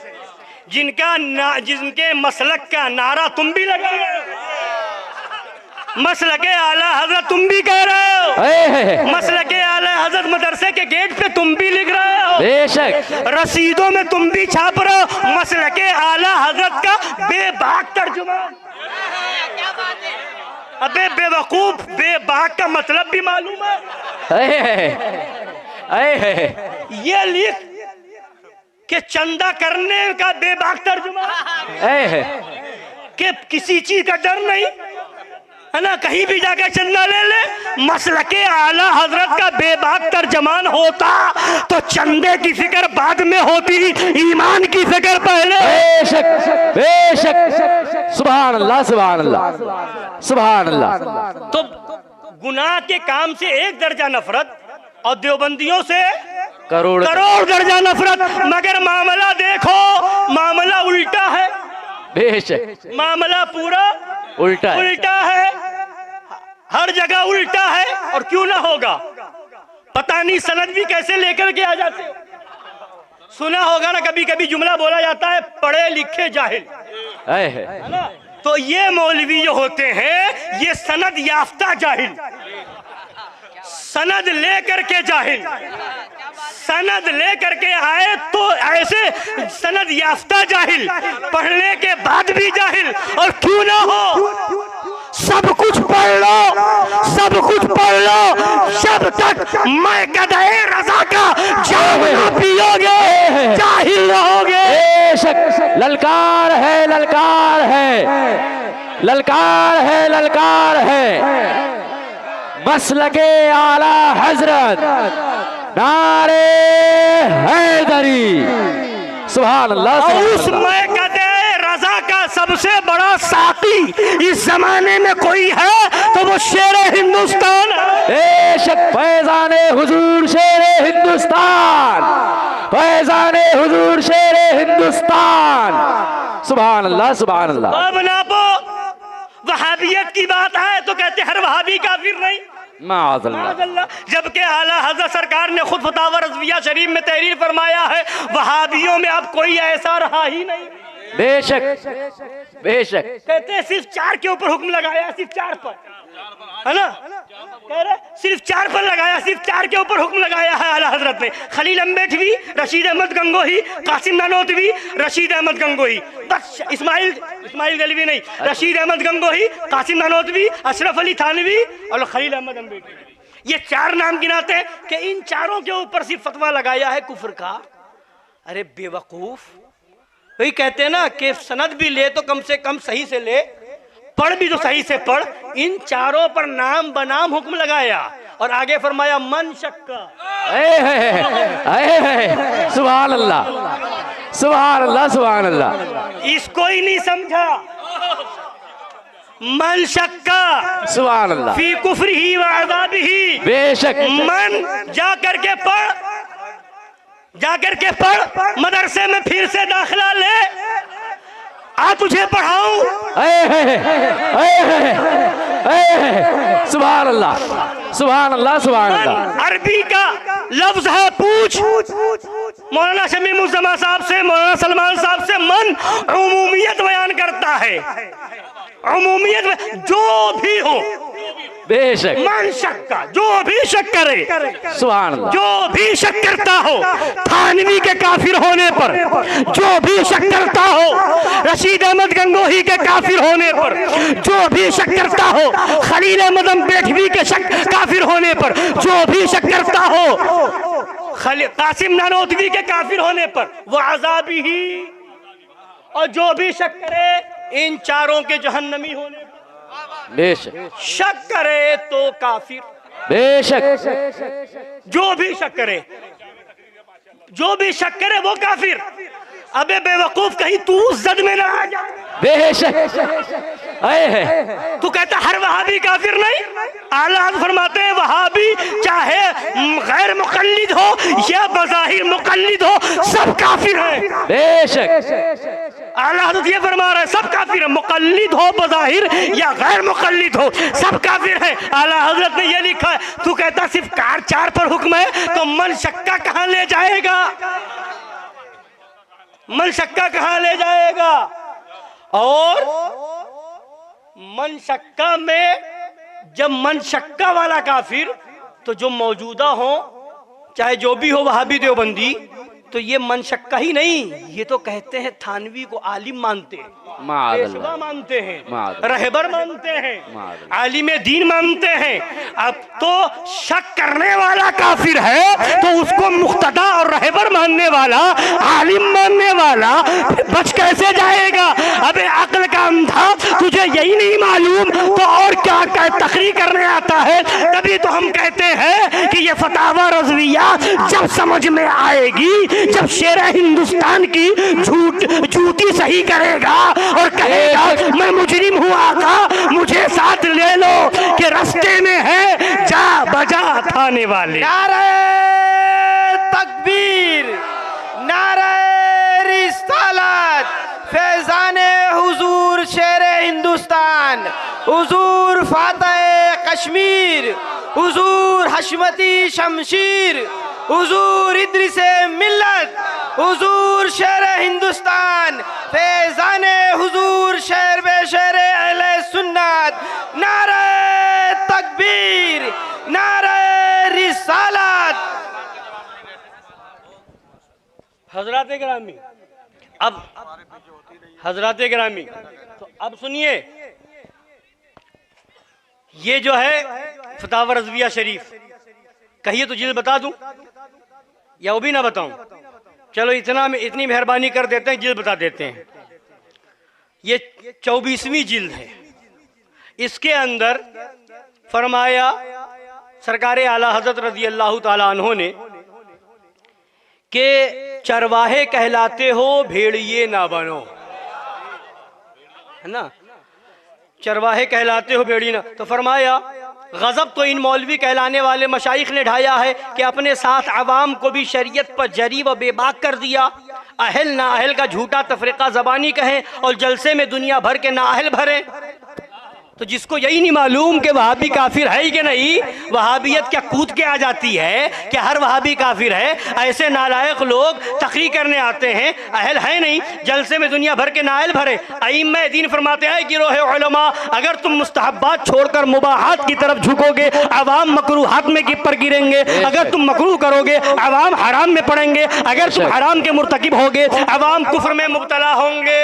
जिनके मसलक का नारा तुम भी लगा रहे हो, मसलके आला हजरत तुम भी कह रहे हो, मसलके आला हजरत मदरसे के गेट पे तुम भी लिख रहे हो, बेशक रसीदों में तुम भी छाप रहे हो मसलके आला हजरत का बेबाक तर्जुमा। अबे बेवकूफ, बेबाक का मतलब भी मालूम है? ये लिख कि चंदा करने का बेबाक तर्जुमा कि किसी चीज का डर नहीं है ना, कहीं भी जाकर चंदा ले ले। मसलके आला हजरत का बेबाक तर्जमान होता तो चंदे की फिक्र बाद में होती, ईमान की फिक्र पहले। बेशक बेशक, सुभान अल्लाह सुभान अल्लाह सुभान अल्लाह। तो गुनाह के काम से एक दर्जा नफरत और देवबंदियों से करोड़ दर्जा नफरत। मगर मामला देखो, मामला उल्टा है। बेशक मामला पूरा उल्टा है, हर जगह उल्टा है। और क्यों ना होगा, पता नहीं सनद भी कैसे लेकर के आ जाते हो। सुना होगा ना, कभी कभी जुमला बोला जाता है पढ़े लिखे जाहिल, है ना। तो ये मौलवी जो होते हैं ये सनद याफ्ता जाहिल, सनद लेकर के जाहिल, सनद लेकर के आए तो ऐसे सनद याफ्ता जाहिल, पढ़ने के बाद भी जाहिल। और क्यों ना हो, सब कुछ पढ़ लो, सब कुछ पढ़ लो, जब तक मैं कदे रज़ा का जाम ना पियोगे जाहिल रहोगे। बेशक ललकार है, ललकार है, ललकार है, ललकार है। मसलके आला हजरत नारे हैदरी, सुभान अल्लाह। उस मकदे रज़ा का सबसे बड़ा साथी इस जमाने में कोई है तो वो शेरे हिंदुस्तान है। बेशक फैज़ाने हुजूर शेरे हिंदुस्तान, फैज़ाने हुजूर शेरे हिंदुस्तान, सुभान अल्लाह सुभान अल्लाह। अब नापो, वहाबियत की बात है तो कहते हर वहाबी काफिर नहीं, माअज़ल्लाह। जबकि आला हज़रत सरकार ने खुद फतावा रज़विया शरीफ में तहरीर फरमाया है वहाबियों में अब कोई ऐसा रहा ही नहीं। बेशक बेशक, कहते हैं सिर्फ 4 के ऊपर हुक्म लगाया, सिर्फ 4 पर, है ना, कह रहे सिर्फ 4 पर लगाया, सिर्फ 4 के ऊपर हुक्म लगाया है आला हजरत ने। खलील अम्बेठवी, रशीद अहमद गंगोही, कासिम नानोतवी, रशीद अहमद गंगोही, बस इस्माइल गलवी नहीं, रशीद अहमद गंगोही, कासिम नानोतवी, अशरफ अली थानवी और खलील अहमद अम्बेठवी। ये 4 नाम गिनाते हैं कि इन 4 के ऊपर सिर्फ फतवा लगाया है कुफ्र का। अरे बेवकूफ, वही कहते हैं ना कि सनद भी ले तो कम से कम सही से ले, पढ़ भी तो सही से पढ़। इन 4 पर नाम बनाम हुक्म लगाया और आगे फरमाया मन शक्का, सुभान अल्लाह सुभान अल्लाह सुभान अल्लाह। इसको ही नहीं समझा, मन शक्का सुभान अल्लाह फी कुफ्रिही व अज़ाबिही। बेशक मन जा करके पढ़, जाकर के पढ़, मदरसे में फिर से दाखिला ले, आ तुझे पढ़ाऊं। सुभान अल्लाह, सुभान अल्लाह, सुभान अल्लाह। अरबी का लफ्ज है पूछ। मौलाना शमीम उस जमा साहब से, मौलाना सलमान साहब से मन उमूमियत बयान करता है। उमूमियत में जो भी हो, बेशक, मन शक का, जो भी शक करे, सुभान अल्लाह, जो भी शक करता हो थानवी के काफिर होने पर, जो भी शक करता हो रशीद अहमद गंगोही के काफिर होने पर, जो भी शक करता हो खलील अहमद बेठवी के शक काफिर होने पर, जो भी शक करता हो कासिम नानोतवी के काफिर होने पर, वो अज़ाबी ही, और जो भी शक करे इन चारों के जहन्नमी होने पर, बेशक, शक करे तो काफिर, बेशक, जो भी शक करे, जो भी शक करे वो काफिर। अबे बेवकूफ, कहीं तू उस जद में ना आ जा। बेशक, तू कहता हर वहाबी काफिर नहीं। आला हज़रत फरमाते हैं वहाबी चाहे गैर मुक़ल्लिद हो या बज़ाहिर मुक़ल्लिद हो, सब काफिर हैं। बेशक, आला हज़रत ये फरमा रहे हैं सब काफिर हैं, मुक़ल्लिद हो बज़ाहिर या गैर मुक़ल्लिद हो, सब काफिर हैं। आला हज़रत ने ये लिखा है। तू कहता सिर्फ कार 4 पर हुक्म है, तो मन शक्का कहाँ ले जाएगा? मन शक्का कहाँ ले जाएगा? और मन शक्का में जब मन शक्का वाला काफिर, तो जो मौजूदा हो चाहे जो भी हो वहाबी देवबंदी, तो ये मन शक्का ही नहीं, ये तो कहते हैं थानवी को आलिम मानते हैं, पेशवा मानते हैं, रहबर मानते हैं, आलिम दीन मानते हैं। अब तो शक करने वाला काफिर है तो उसको मुक्तदा और रहबर मानने वाला, आलिम मानने वाला बच कैसे जाएगा? अबे अक्ल का अंधा, तुझे यही नहीं मालूम तो और क्या क्या तकरीर करने आता है? तभी तो हम कहते हैं कि ये फतावा रज़विया जब समझ में आएगी, जब शेर हिंदुस्तान की झूठी सही करेगा और कहेगा मैं मुजरिम हूँ आका, मुझे साथ ले लो कि रास्ते में है जा बजा थाने वाले। नारे तकबीर, नारे रिसालत, फैज़ाने हुजूर शेर हिंदुस्तान, हुजूर फातह कश्मीर, हुजूर हशमती शमशीर, हुजूर इद्रिसे मिल्लत, हुजूर शेर हिंदुस्तान, फैज़ाने हुजूर शेर बेशेर अहले सुन्नत। नारे तकबीर, नारे रिसालत। हजरात गिरामी, अब हजरात गिरामी, तो अब सुनिए, ये जो है फतावा रज़विया शरीफ, कहिए तो जिल्द बता दूं या वो भी ना बताऊं? चलो इतनी मेहरबानी कर देते हैं, जिल्द बता देते हैं। ये 24वीं जिल्द है। इसके अंदर फरमाया सरकार आला हज़रत रज़ी अल्लाह ताला अन्हो ने कि चरवाहे कहलाते हो भेड़िए ना बनो, है ना? चरवाहे कहलाते हो भेड़िए ना। तो फरमाया गजब तो इन मौलवी कहलाने वाले मशाइख ने ढाया है कि अपने साथ अवाम को भी शरीयत पर जरी व बेबाक कर दिया। अहल ना अहल का झूठा तफरीका ज़बानी कहें और जलसे में दुनिया भर के ना अहल भरें। तो जिसको यही नहीं मालूम कि वहाबी काफिर है कि नहीं, वहाबियत क्या कूद के आ जाती है कि हर वहाबी काफिर है, ऐसे नालायक लोग तकरीर करने आते हैं, अहल है नहीं, जलसे में दुनिया भर के नाअहल भरे। अइम्मा दीन फरमाते हैं गिरोह उलमा, अगर तुम मुस्तहब्बात छोड़कर मुबाहात की तरफ झुकोगे अवाम मकरूहात में पर गिरेंगे, अगर तुम मकरूह करोगे अवाम हराम में पड़ेंगे, अगर तुम हराम के मुर्तकिब होगे अवाम कुफ्र में मुब्तला होंगे।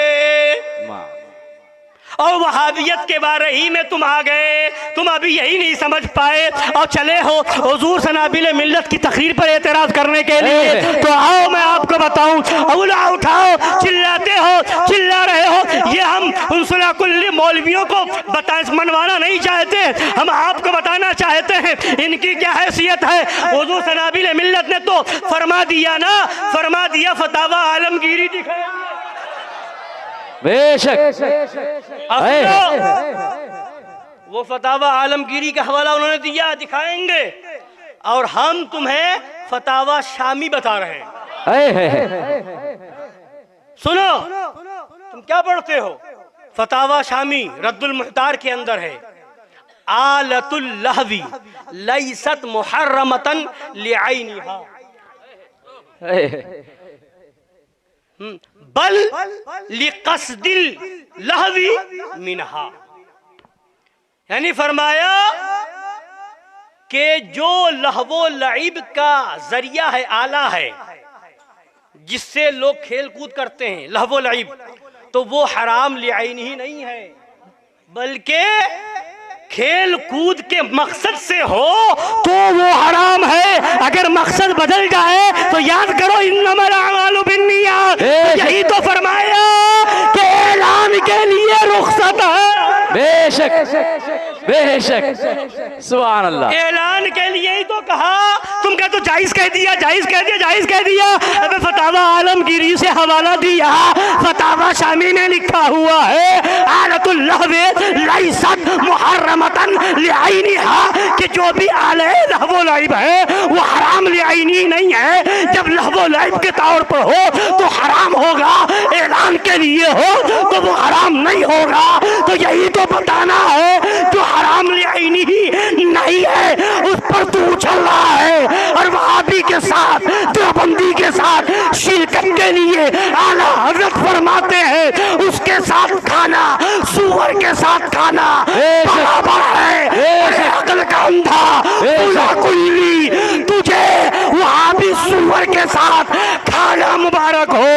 और वहाबियत के बारे ही में तुम आ गए, तुम अभी यही नहीं समझ पाए और चले हो हुजूर सनाबिल मिल्लत की तकरीर पर एतराज करने के लिए। तो आओ मैं आपको बताऊं, अवला उठाओ, चिल्लाते हो, चिल्ला रहे हो, ये हम उनसुला कुल्ली मौलवियों को मनवाना नहीं चाहते, हम आपको बताना चाहते हैं इनकी क्या हैसियत है। हुजूर सनाबिल मिल्लत ने तो फरमा दिया ना, फरमा दिया फतावा आलमगीरी दिखाया। बेशक, वो फतावा आलमगीरी का हवाला उन्होंने दिया, दिखाएंगे, और हम तुम्हें फतावा शामी बता रहे हैं। सुनो, तुम क्या पढ़ते हो? फतावा शामी रद्दुल मुहतार के अंदर है, आलतुल लहवी लैसत मुहर्रमतन लिआइनिहा बल लिक़स्दिल लहवी मिनहा। यानी फरमाया कि जो लहवो लईब का जरिया है, आला है, जिससे लोग खेल कूद करते हैं, लहवो लईब, तो वो हराम लिआइन ही नहीं है, बल्कि खेल कूद के मकसद से हो तो वो हराम है। अगर मकसद बदल जाए तो याद करो, इन्नमल अमालु बिन्नियात। यही तो फरमाया कि ऐलान के लिए रुखसत है। बेशक बेशक, सुभान अल्लाह। ऐलान के लिए ही तो कहा, तुम क्या तो जायज कह दिया, जायज कह दिया, जायज कह दिया। अबे फतावा आलमगीरी से हवाला दिया, फतावा शामी में लिखा हुआ है, आलतुल लहवे लैसत मुहर्रमतन लिआइनिहा, कि जो भी आले लहवो लाइब है वो हराम लिआइनी नहीं है। जब लहवो लाइब के तौर पर हो तो हराम होगा, ऐलान के लिए हो तो वो हराम नहीं होगा। तो यही तो बताना है, जो हराम लिआइनी ही नहीं है उस पर तू उछल रहा है। और वहाबी के साथ, देवबंदी के साथ शिरकत के लिए आला हजरत फरमाते हैं, उसके साथ खाना सूअर के साथ खाना बराबर है। अकल का अंधा पूरा कुल्ली, तुझे वहाबी सूअर के साथ खाना मुबारक हो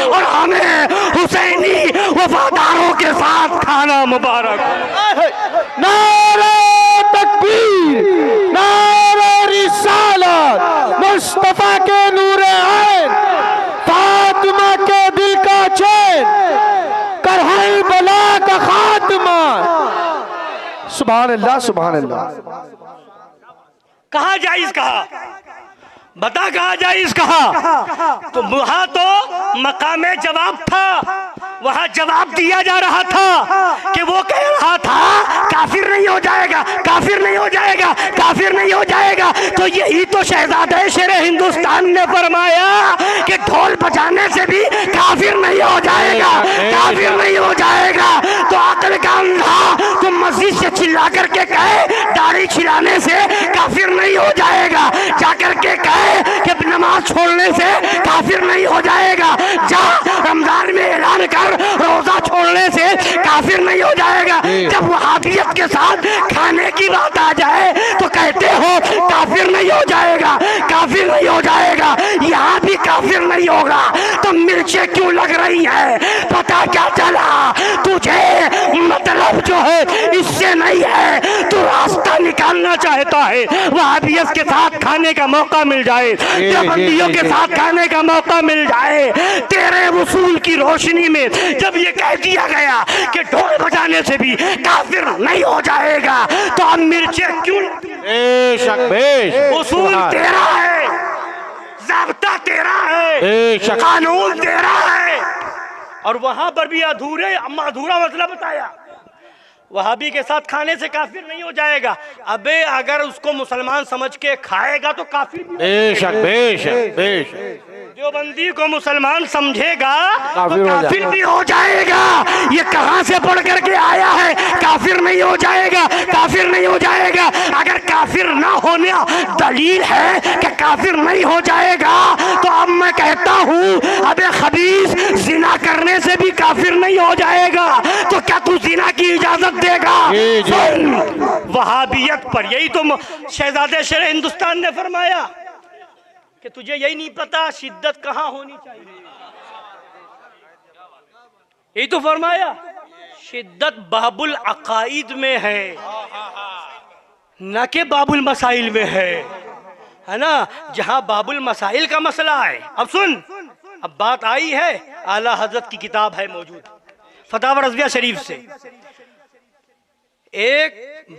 और हमें हुसैनी वफादारों के साथ खाना मुबारक हो। नारे तकबीर, नारे रिसालत, मुस्तफा के नूरे ऐन, फातिमा के दिल का चैन, करहल बला का खात्मा। सुभान अल्लाह, सुभान अल्लाह। कहा जायज कहा, बता कहा जायज कहा? तो वहां तो मकामे जवाब था, वहां जवाब दिया जा रहा था कि वो कह रहा था काफिर नहीं हो जाएगा, काफिर नहीं हो जाएगा, काफिर नहीं हो जाएगा। तो यही तो शहजादे शेर हिंदुस्तान ने फरमाया कि ढोल बजाने से भी काफिर नहीं हो जाएगा, काफिर नहीं हो जाएगा। तो अकल का अंधा तो मस्जिद से चिल्ला करके कहे दाढ़ी छिलाने से काफिर नहीं हो जाएगा, जाकर के कहे कि नमाज छोड़ने से काफिर नहीं हो जाएगा, जा रमजान में ऐलान कर रोजा छोड़ने से काफिर नहीं हो जाएगा। जब वहाबियत के साथ खाने की बात आ जाए तो कहते हो काफिर नहीं हो जाएगा, काफिर नहीं हो जाएगा, यहाँ भी काफिर नहीं होगा। तो मिर्चें क्यों लग रही है? पता क्या चला तुझे? मतलब जो है इससे नहीं है, तू रास्ता निकालना चाहता है, वहाबियत के साथ खाने का मौका मिल जाए, देवबंदियों के साथ खाने का मौका मिल जाए। तेरे वसूल की रोशनी में जब ये कह दिया गया कि ढोल बजाने से भी काफिर नहीं हो जाएगा, तो अब मिर्चें क्यों? बेशक बेशक, उसूल तेरा है, ज़ाब्ता तेरा है, कानून तेरा है। और वहां पर भी अधूरा मतलब बताया, वहाबी के साथ खाने से काफिर नहीं हो जाएगा। अबे अगर उसको मुसलमान समझ के खाएगा तो काफिर भी। बेशक बेशक बेशक, देवबंदी को मुसलमान समझेगा तो काफिर काफिर भी हो जाएगा। ये कहां से पढ़ करके आया है? काफिर नहीं हो जाएगा, काफिर नहीं हो जाएगा। अगर काफिर ना होने दलील है कि काफिर नहीं हो जाएगा, तो अब मैं कहता हूँ अबे खबीस, जिना करने से भी काफिर नहीं हो जाएगा, तो क्या तू जिना की इजाजत देगा? वहाबियत पर यही तो शहजादे शेर हिंदुस्तान ने फरमाया कि तुझे यही नहीं पता शिद्दत कहाँ होनी चाहिए। यही तो फरमाया शिद्दत बाबुल अकाइद में है, न के बाबुल मसाइल में है ना? जहां बाबुल मसाइल का मसला है। अब सुन, अब बात आई है, आला हजरत की किताब है मौजूद, फतावा रज़विया शरीफ से। एक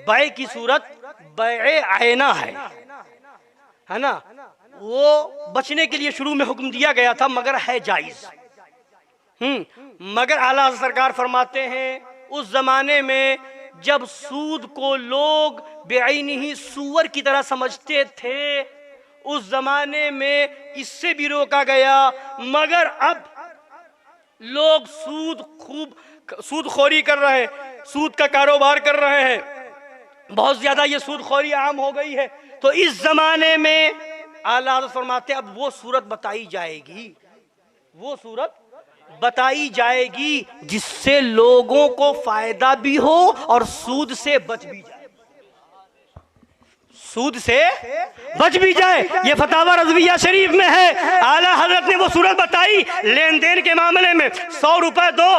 बै की सूरत बै आयना है ना? वो बचने के लिए शुरू में हुक्म दिया गया था, मगर है जायज। मगर आला सरकार फरमाते हैं उस जमाने में जब सूद को लोग बेआईनी ही सूअर की तरह समझते थे, उस जमाने में इससे भी रोका गया, मगर अब लोग सूदखोरी कर रहे हैं, सूद का कारोबार कर रहे हैं, बहुत ज्यादा ये सूदखोरी आम हो गई है। तो इस जमाने में आला हज़रत फरमाते अब वो सूरत बताई जाएगी, वो सूरत बताई जाएगी जिससे लोगों को फायदा भी हो और सूद से बच भी जाए, सूद से बच भी जाए। ये फतावा रज़विया शरीफ में है। आला हजरत ने वो सूरत बताई लेन देन के मामले में, 100 रुपए दो,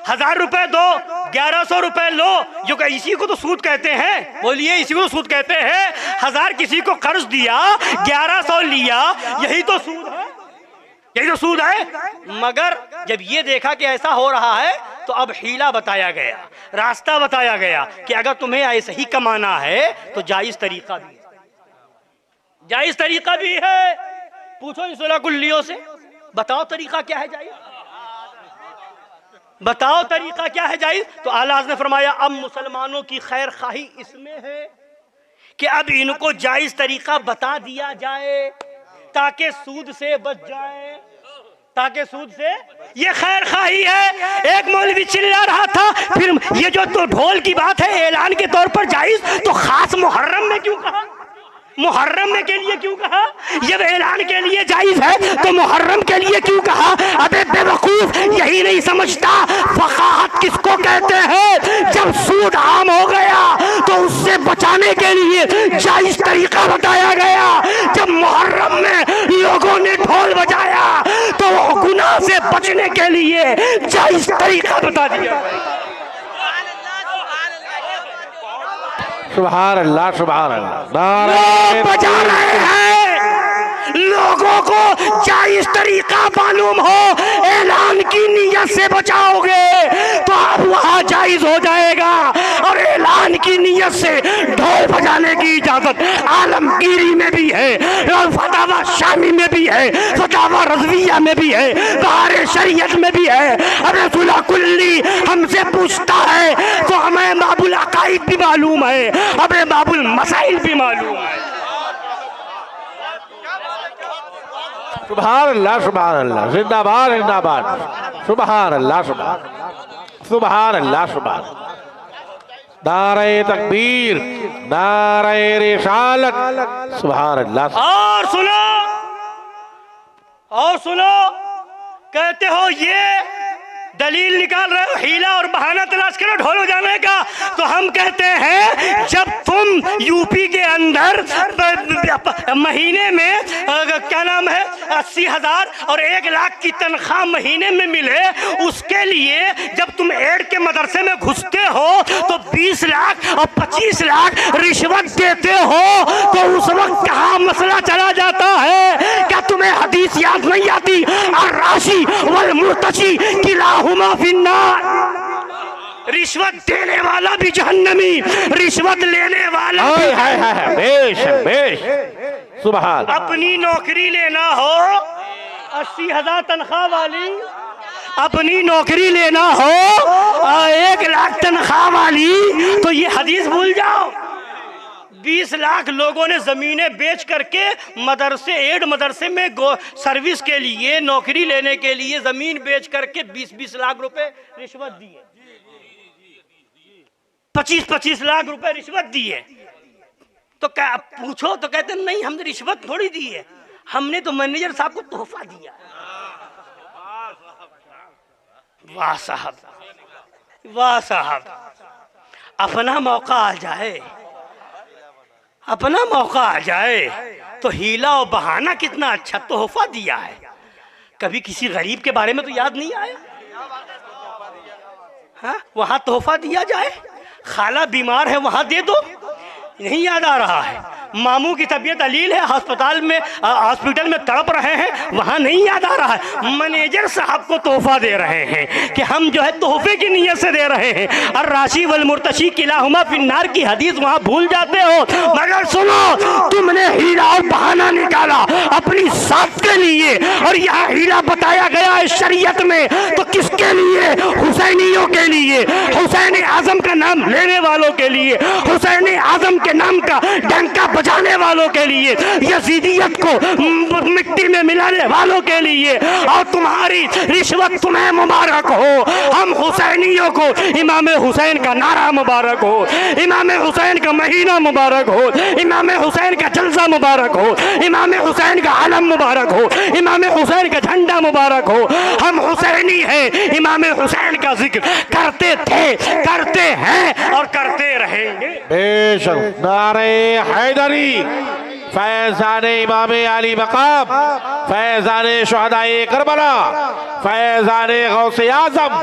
1000 रुपए दो, 1100 रुपए लो, जो कि इसी को तो सूद कहते हैं। बोलिए, इसी को तो सूद कहते हैं। 1000 किसी को कर्ज दिया, 1100 लिया, यही तो सूद है, यही तो सूद है। मगर जब ये देखा कि ऐसा हो रहा है तो अब हीला बताया गया, रास्ता बताया गया कि अगर तुम्हें ऐसे ही कमाना है तो जायज तरीका भी है, जायज तरीका भी है। पूछो इन 16 कुल्लियों से, बताओ तरीका क्या है जायज, बताओ तरीका क्या है जायज। तो आला हज़रत ने फरमाया अब मुसलमानों की खैर खाही इसमें है कि अब इनको जायज तरीका बता दिया जाए ताकि सूद से बच जाए, ताकि सूद से, ये खैर खाही है। एक मौलवी चिल्ला रहा था, फिर ये जो तो ढोल की बात है ऐलान के तौर पर जायज, तो खास मुहर्रम में क्यों कहा, मुहर्रम में के लिए क्यों कहा? जब ऐलान के लिए जायज है तो मुहर्रम के लिए क्यों कहा? अबे बेवकूफ, यही नहीं समझता फकाहत किसको कहते हैं? जब सूद आम हो गया तो उससे बचाने के लिए जायज तरीका बताया गया। जब मुहर्रम में लोगों ने ढोल बजाया तो गुनाह से बचने के लिए जायज तरीका बता दिया। सुभान अल्लाह, सुभान अल्लाह। लोग बजा रहे हैं, लोगों को जायज तरीका मालूम हो, ऐलान की नीयत से बचाओगे तो अब वहां जायज हो जाएगा, और ऐलान की नीयत से ढोल बजाने की इजाजत आलमगीरी में भी है, और फतावा शामी में भी है, फतावा रज़विया में भी है, बहार शरीयत में भी है। अबे सुला कुल्ली हमसे पूछता है तो हमें बाबुल अकाइद भी मालूम है, अबे बाबुल मसाइल भी मालूम है। सुभान अल्लाह, सुभान अल्लाह, जिंदाबाद जिंदाबाद, सुभान अल्लाह, सुभान अल्लाह, सुभान। नारे तकबीर, नारे रिसालत, सुभान अल्लाह। और सुनो, कहते हो ये दलील निकाल रहे हो, हीला और बहाना तलाश करो ढोल बजाने का। तो हम कहते हैं जब तुम यूपी के अंदर महीने में क्या नाम है 80,000 और 1 लाख की तनख्वाह महीने में मिले, उसके लिए जब तुम एड के मदरसे में घुसते हो तो 20 लाख और 25 लाख रिश्वत देते हो, तो उस वक्त कहाँ मसला चला जाता है? क्या तुम्हें हदीस याद नहीं आती? और राशि वल मुर्तशी किलाहुमा फिन्नार, रिश्वत देने वाला भी जहन्नमी, रिश्वत लेने वाला भी है। बेशक बेशक, सुभान। अपनी नौकरी लेना हो 80,000 तनख्वाह वाली, अपनी नौकरी लेना हो 1 लाख तनख्वाह वाली, तो ये हदीस भूल जाओ। 20 लाख लोगों ने जमीनें बेच करके मदरसे, एड मदरसे में सर्विस के लिए, नौकरी लेने के लिए जमीन बेच करके 20-20 लाख रुपए रिश्वत दिए, 25-25 लाख रुपए रिश्वत दिए। तो क्या पूछो तो कहते नहीं, हमने रिश्वत थोड़ी दी है, हमने तो मैनेजर साहब को तोहफा दिया। वाह साहब, वाह साहब, अपना मौका आ जाए, अपना मौका आ जाए तो हीला और बहाना कितना अच्छा तोहफा दिया है। कभी किसी गरीब के बारे में तो याद नहीं आया? हाँ, वहां तोहफा दिया जाए। खाला बीमार है वहां दे दो, नहीं याद आ रहा है। मामू की तबीयत अलील है, हॉस्पिटल में तड़प रहे हैं, वहां नहीं याद आ रहा है। मैनेजर साहब को तोहफा दे रहे हैं कि हम जो है तोहफे की नीयत से दे रहे हैं, और राशि वल मुर्तशी किलाहुमा फिन्नार की हदीस वहां भूल जाते हो। मगर सुनो, तुमने हीरा और बहाना निकाला अपनी साथ के लिए, और यहाँ हीला बताया गया है शरीयत में तो किसके लिए? हुसैनियों के लिए, हुसैन आजम का नाम लेने वालों के लिए, हुसैन आजम के नाम का डंका बजाने वालों के लिए, यजीदियत को मिट्टी में मिलाने वालों के लिए। और तुम्हारी रिश्वत तुम्हें मुबारक हो। हम हुसैनियों को इमाम हुसैन का नारा मुबारक हो, इमाम हुसैन का महीना मुबारक हो, इमाम हुसैन का जलसा मुबारक हो, इमाम हुसैन का आलम मुबारक हो, इमाम हुसैन का झंडा मुबारक हो। हम हुसैनी हैं, इमाम हुसैन का जिक्र करते थे, करते हैं और करते रहेंगे। बेशक नारे हैदरी, फैजान इमाम अली मकाम, फैजान शुहदाए करबला, फैजान गौसे आजम,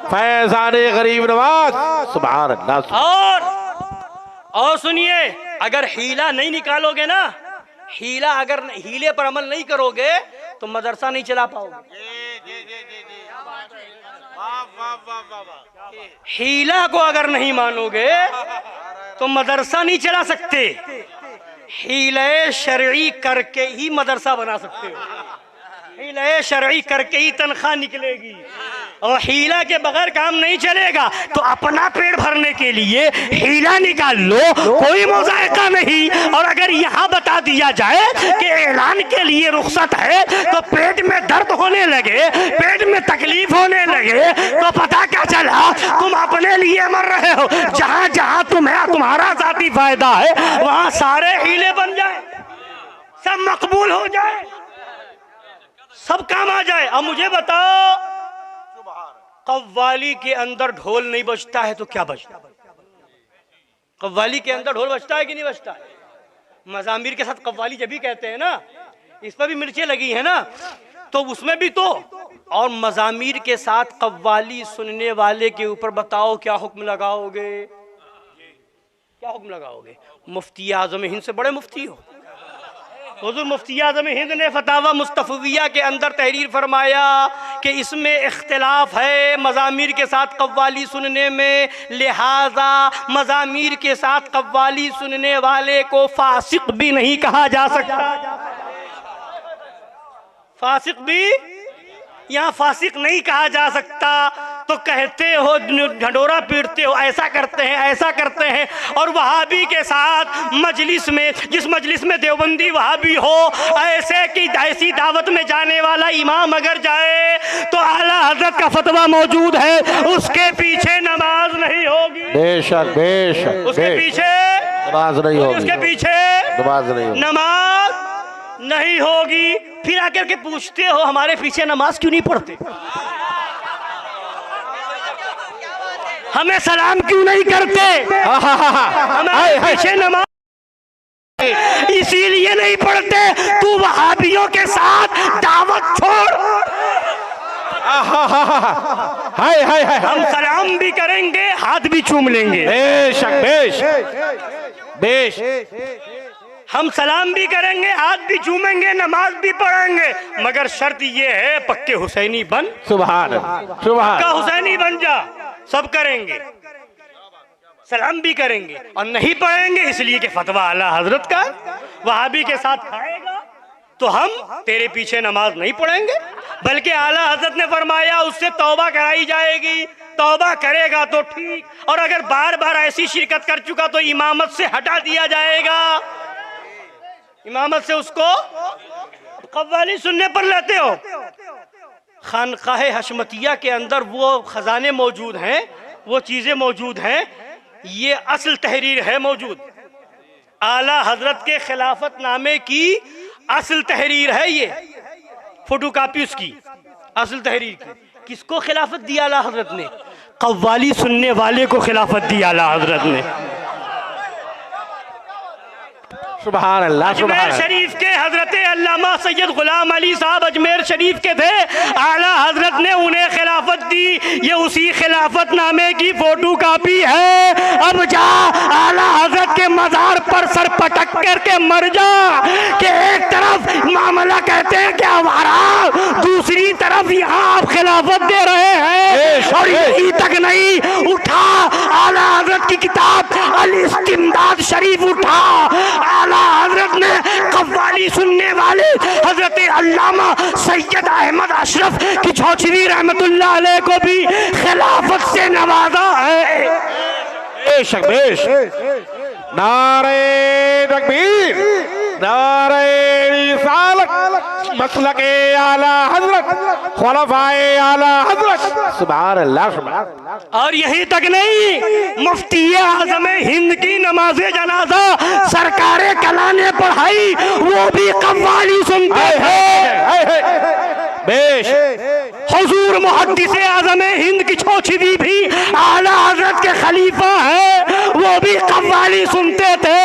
फैजान गरीब नवाज। सुभान अल्लाह। और सुनिए, अगर हीला नहीं निकालोगे ना, हीला अगर हीले पर अमल नहीं करोगे तो मदरसा नहीं चला पाओगे। हीला को अगर नहीं मानोगे तो मदरसा नहीं चला सकते। हीले शरई करके ही मदरसा बना सकते हो, हीले शरई करके ही तनख्वाह निकलेगी, और हीला के बगैर काम नहीं चलेगा। तो अपना पेट भरने के लिए हीला निकाल लो, कोई मुज़ायका नहीं। और अगर यहाँ बता दिया जाए कि ऐलान के लिए रुख्सत है तो पेट में दर्द होने लगे, पेट में तकलीफ होने लगे, तो पता क्या चला तुम अपने लिए मर रहे हो। जहाँ जहाँ तुम्हें तुम्हारा जाती फायदा है वहाँ सारे हीले बन जाए, सब मकबूल हो जाए, सब काम आ जाए। अब मुझे बताओ, कव्वाली के अंदर ढोल नहीं बजता है तो क्या बजता है? कव्वाली के अंदर ढोल बजता है कि नहीं बजता है? मजामिर के साथ कव्वाली जब भी कहते हैं ना, इस पर भी मिर्चें लगी है ना, तो उसमें भी तो। और मजामिर के साथ कव्वाली सुनने वाले के ऊपर बताओ क्या हुक्म लगाओगे? क्या हुक्म लगाओगे? मुफ्ती आज़म हिंद से बड़े मुफ्ती हो, हुज़ूर मुफ्ती आज़म हिंद ने फतावा मुस्तफ़विया के अंदर तहरीर फरमाया कि इसमें इख्तिलाफ है मज़ामीर के साथ कव्वाली सुनने में, लिहाजा मज़ामीर के साथ कव्वाली सुनने वाले को फासिक भी नहीं कहा जा सकता। फासिक भी, यहाँ फासिक नहीं कहा जा सकता। तो कहते हो, ढंडोरा पीटते हो, ऐसा करते हैं, ऐसा करते हैं। और वहाबी के साथ मजलिस में, जिस मजलिस में देवबंदी वहाबी हो, ऐसे की ऐसी दावत में जाने वाला इमाम अगर जाए तो आला हजरत का फतवा मौजूद है, उसके पीछे नमाज नहीं होगी। बेशक बेशक, उसके पीछे नमाज नहीं होगी, उसके पीछे नमाज नहीं होगी, नमाज नहीं होगी। फिर आकर के पूछते हो हमारे पीछे नमाज क्यों नहीं पढ़ते, हमें सलाम क्यों नहीं करते, हमारे पीछे नमाज इसीलिए नहीं पढ़ते। तू वहाबियों के साथ दावत छोड़। हाय हाय हाय, हम सलाम भी करेंगे, हाथ भी चूम लेंगे। बेशक बेशक बेशक, हम सलाम भी करेंगे, हाथ भी चूमेंगे, नमाज भी पढ़ेंगे, मगर शर्त ये है पक्के हुसैनी बन। सुभान सुभान, पक्का हुसैनी बन जा। सब करेंगे, सलाम भी करेंगे और नहीं पढ़ेंगे इसलिए कि फतवा आला हजरत का वहाबी के साथ खाएगा तो हम तेरे पीछे नमाज नहीं पढ़ेंगे। बल्कि आला हजरत ने फरमाया उससे तौबा कराई जाएगी, तौबा करेगा तो ठीक, और अगर बार बार ऐसी शिरकत कर चुका तो इमामत से हटा दिया जाएगा। इमामत से उसको कव्वाली सुनने पर लेते हो। खानकाह हशमतिया के अंदर वो खजाने मौजूद हैं, वो चीजें मौजूद हैं, ये असल तहरीर है मौजूद। आला हजरत के खिलाफत नामे की असल तहरीर है, ये फोटो कापी उसकी असल तहरीर की। किसको खिलाफत दी आला हजरत ने? कव्वाली सुनने वाले को खिलाफत दी आला हजरत ने। सुभान अल्लाह, अजमेर शरीफ के हजरत अल्लामा सैयद गुलाम अली साहब अजमेर शरीफ के थे, आला हजरत ने उन्हें खिलाफत दी। ये उसी खिलाफत नामे की फोटो कापी है। अब जा आला हजरत के मजार पर सर पटक करके मर जा कि एक तरफ मामला कहते हैं कि हमारा, दूसरी तरफ यहाँ आप खिलाफत दे रहे हैं। और यही तक नहीं, उठा आला हजरत की किताब अल इस्तिमदाद शरीफ उठा, आला हजरत ने कव्वाली कव्वाली सुनने वाले हजरत अल्लामा सैयद अहमद अशरफ की चौचरी रहमतुल्लाह अलैह को भी खिलाफत से नवाजा है। बेशक बेशक। नारे तकबीर, नारे रिसालत, मसलके आला हजरत, खुलफाए आला हजरत। सुभान अल्लाह, सुभान अल्लाह। और यहीं तक नहीं, मुफ्ती आजम हिंद की नमाज़े जनाजा सरकारे कला ने पढ़ाई, वो भी कव्वाली सुनते थे। बेशक। हुजूर मुहद्दिस आजम हिंद की चौचरी भी आला हजरत के खलीफा है, वो भी कव्वाली सुनते थे।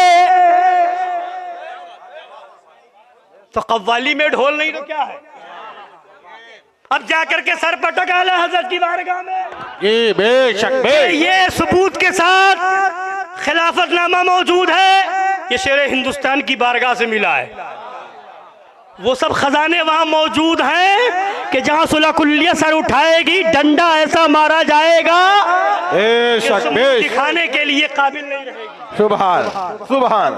तो कव्वाली में ढोल नहीं तो क्या है? अब जाकर के सर पटक आला हजरत की बारगाह में। जी बेशक बेशक। ये सबूत के साथ खिलाफतनामा मौजूद है, ये शेर हिंदुस्तान की बारगाह से मिला है। वो सब खजाने वहां मौजूद हैं कि जहां सुलह कुल्लिया सर उठाएगी, डंडा ऐसा मारा जाएगा बेशक बेशक। दिखाने के लिए काबिल नहीं रहेगी। सुभान सुभान।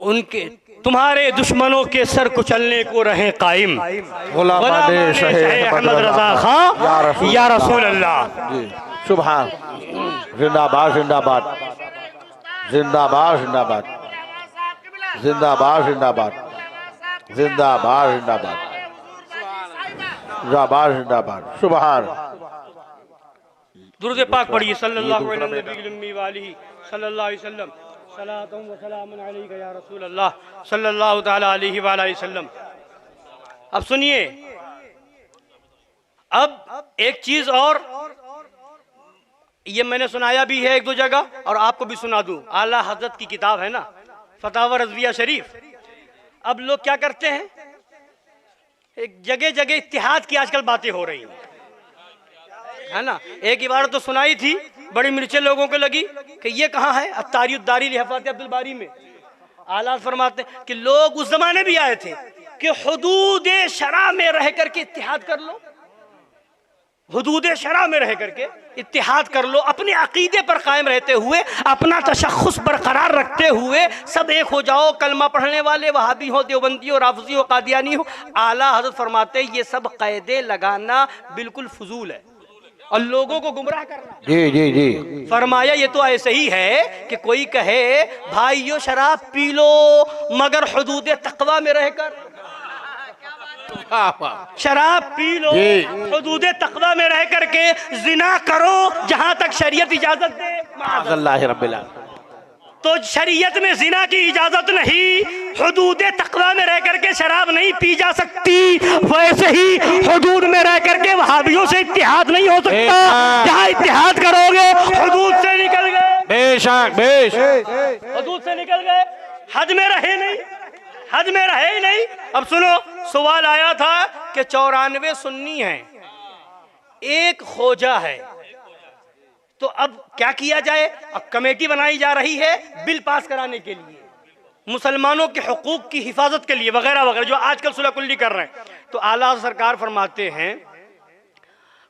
उनके तुम्हारे दुश्मनों के सर कुचलने को रहे कायम। गुलाम शहे अहमद रजा खां या रसूल अल्लाह। जी सुभान। जिंदाबाद जिंदाबाद जिंदाबाद जिंदाबाद जिंदाबाद जिंदाबाद जिंदाबाद जिंदाबाद जिंदाबाद जिंदाबाद। सुभान। दुरूद पाक पढ़िए सल्लल्लाहु अलैहि वसल्लम। सलातुम व सलामुन अलैका या रसूल अल्लाह सल्लल्लाहु तआला अलैहि वसल्लम। अब सुनिए, अब एक चीज और, ये मैंने सुनाया भी है एक दो जगह और आपको भी सुना दूं। आला हजरत की किताब है ना, फतावा रज़विया शरीफ। अब लोग क्या करते हैं, एक जगह जगह इत्तिहाद की आजकल बातें हो रही है ना। एक इबारत तो सुनाई थी, बड़ी मिर्चे लोगों को लगी कि ये कहाँ है, अत्तारियुद्दारी लिहफ़ात अब्दुल बारी में। आला फरमाते कि लोग उस जमाने भी आए थे कि हुदूद शरा में रह करके इत्तिहाद कर लो, हुदूद शरा में रह करके इत्तिहाद कर लो, अपने अकीदे पर कायम रहते हुए, अपना तशख़्ख़ुस बरकरार रखते हुए सब एक हो जाओ। कलमा पढ़ने वाले वहाबी हो, देवबंदी हो, राफजी हो, कादियानी हो। आला हज़रत फरमाते ये सब क़ैदे लगाना बिल्कुल फजूल है और लोगों को गुमराह करना। जी जी जी। फरमाया ये तो ऐसे ही है कि कोई कहे भाइयों शराब पी लो मगर हुदूद तक़वा में रहकर, शराब पी लो हुदूद तक़वा में रह करके, जिना करो जहां तक शरीयत इजाजत दे। अल्लाह रब्बिल आलमीन। तो शरीयत में जिना की इजाजत नहीं, हुदूद तक़वा में रह करके शराब नहीं पी जा सकती। वैसे ही हुदूद में रह करके वहाबियों से इत्तिहाद नहीं हो सकता। जहां इत्तिहाद करोगे हुदूद से निकल गए, बेशक बेशक, हुदूद से निकल गए, हद में रहे नहीं, हद में रहे ही नहीं। अब सुनो, सवाल आया था कि 94 सुन्नी हैं, एक खोजा है, तो अब क्या किया जाए। अब कमेटी बनाई जा रही है बिल पास कराने के लिए, मुसलमानों के हुकूक की हिफाजत के लिए वगैरह वगैरह, जो आजकल सुलह कुल्ली कर रहे हैं। तो आला सरकार फरमाते हैं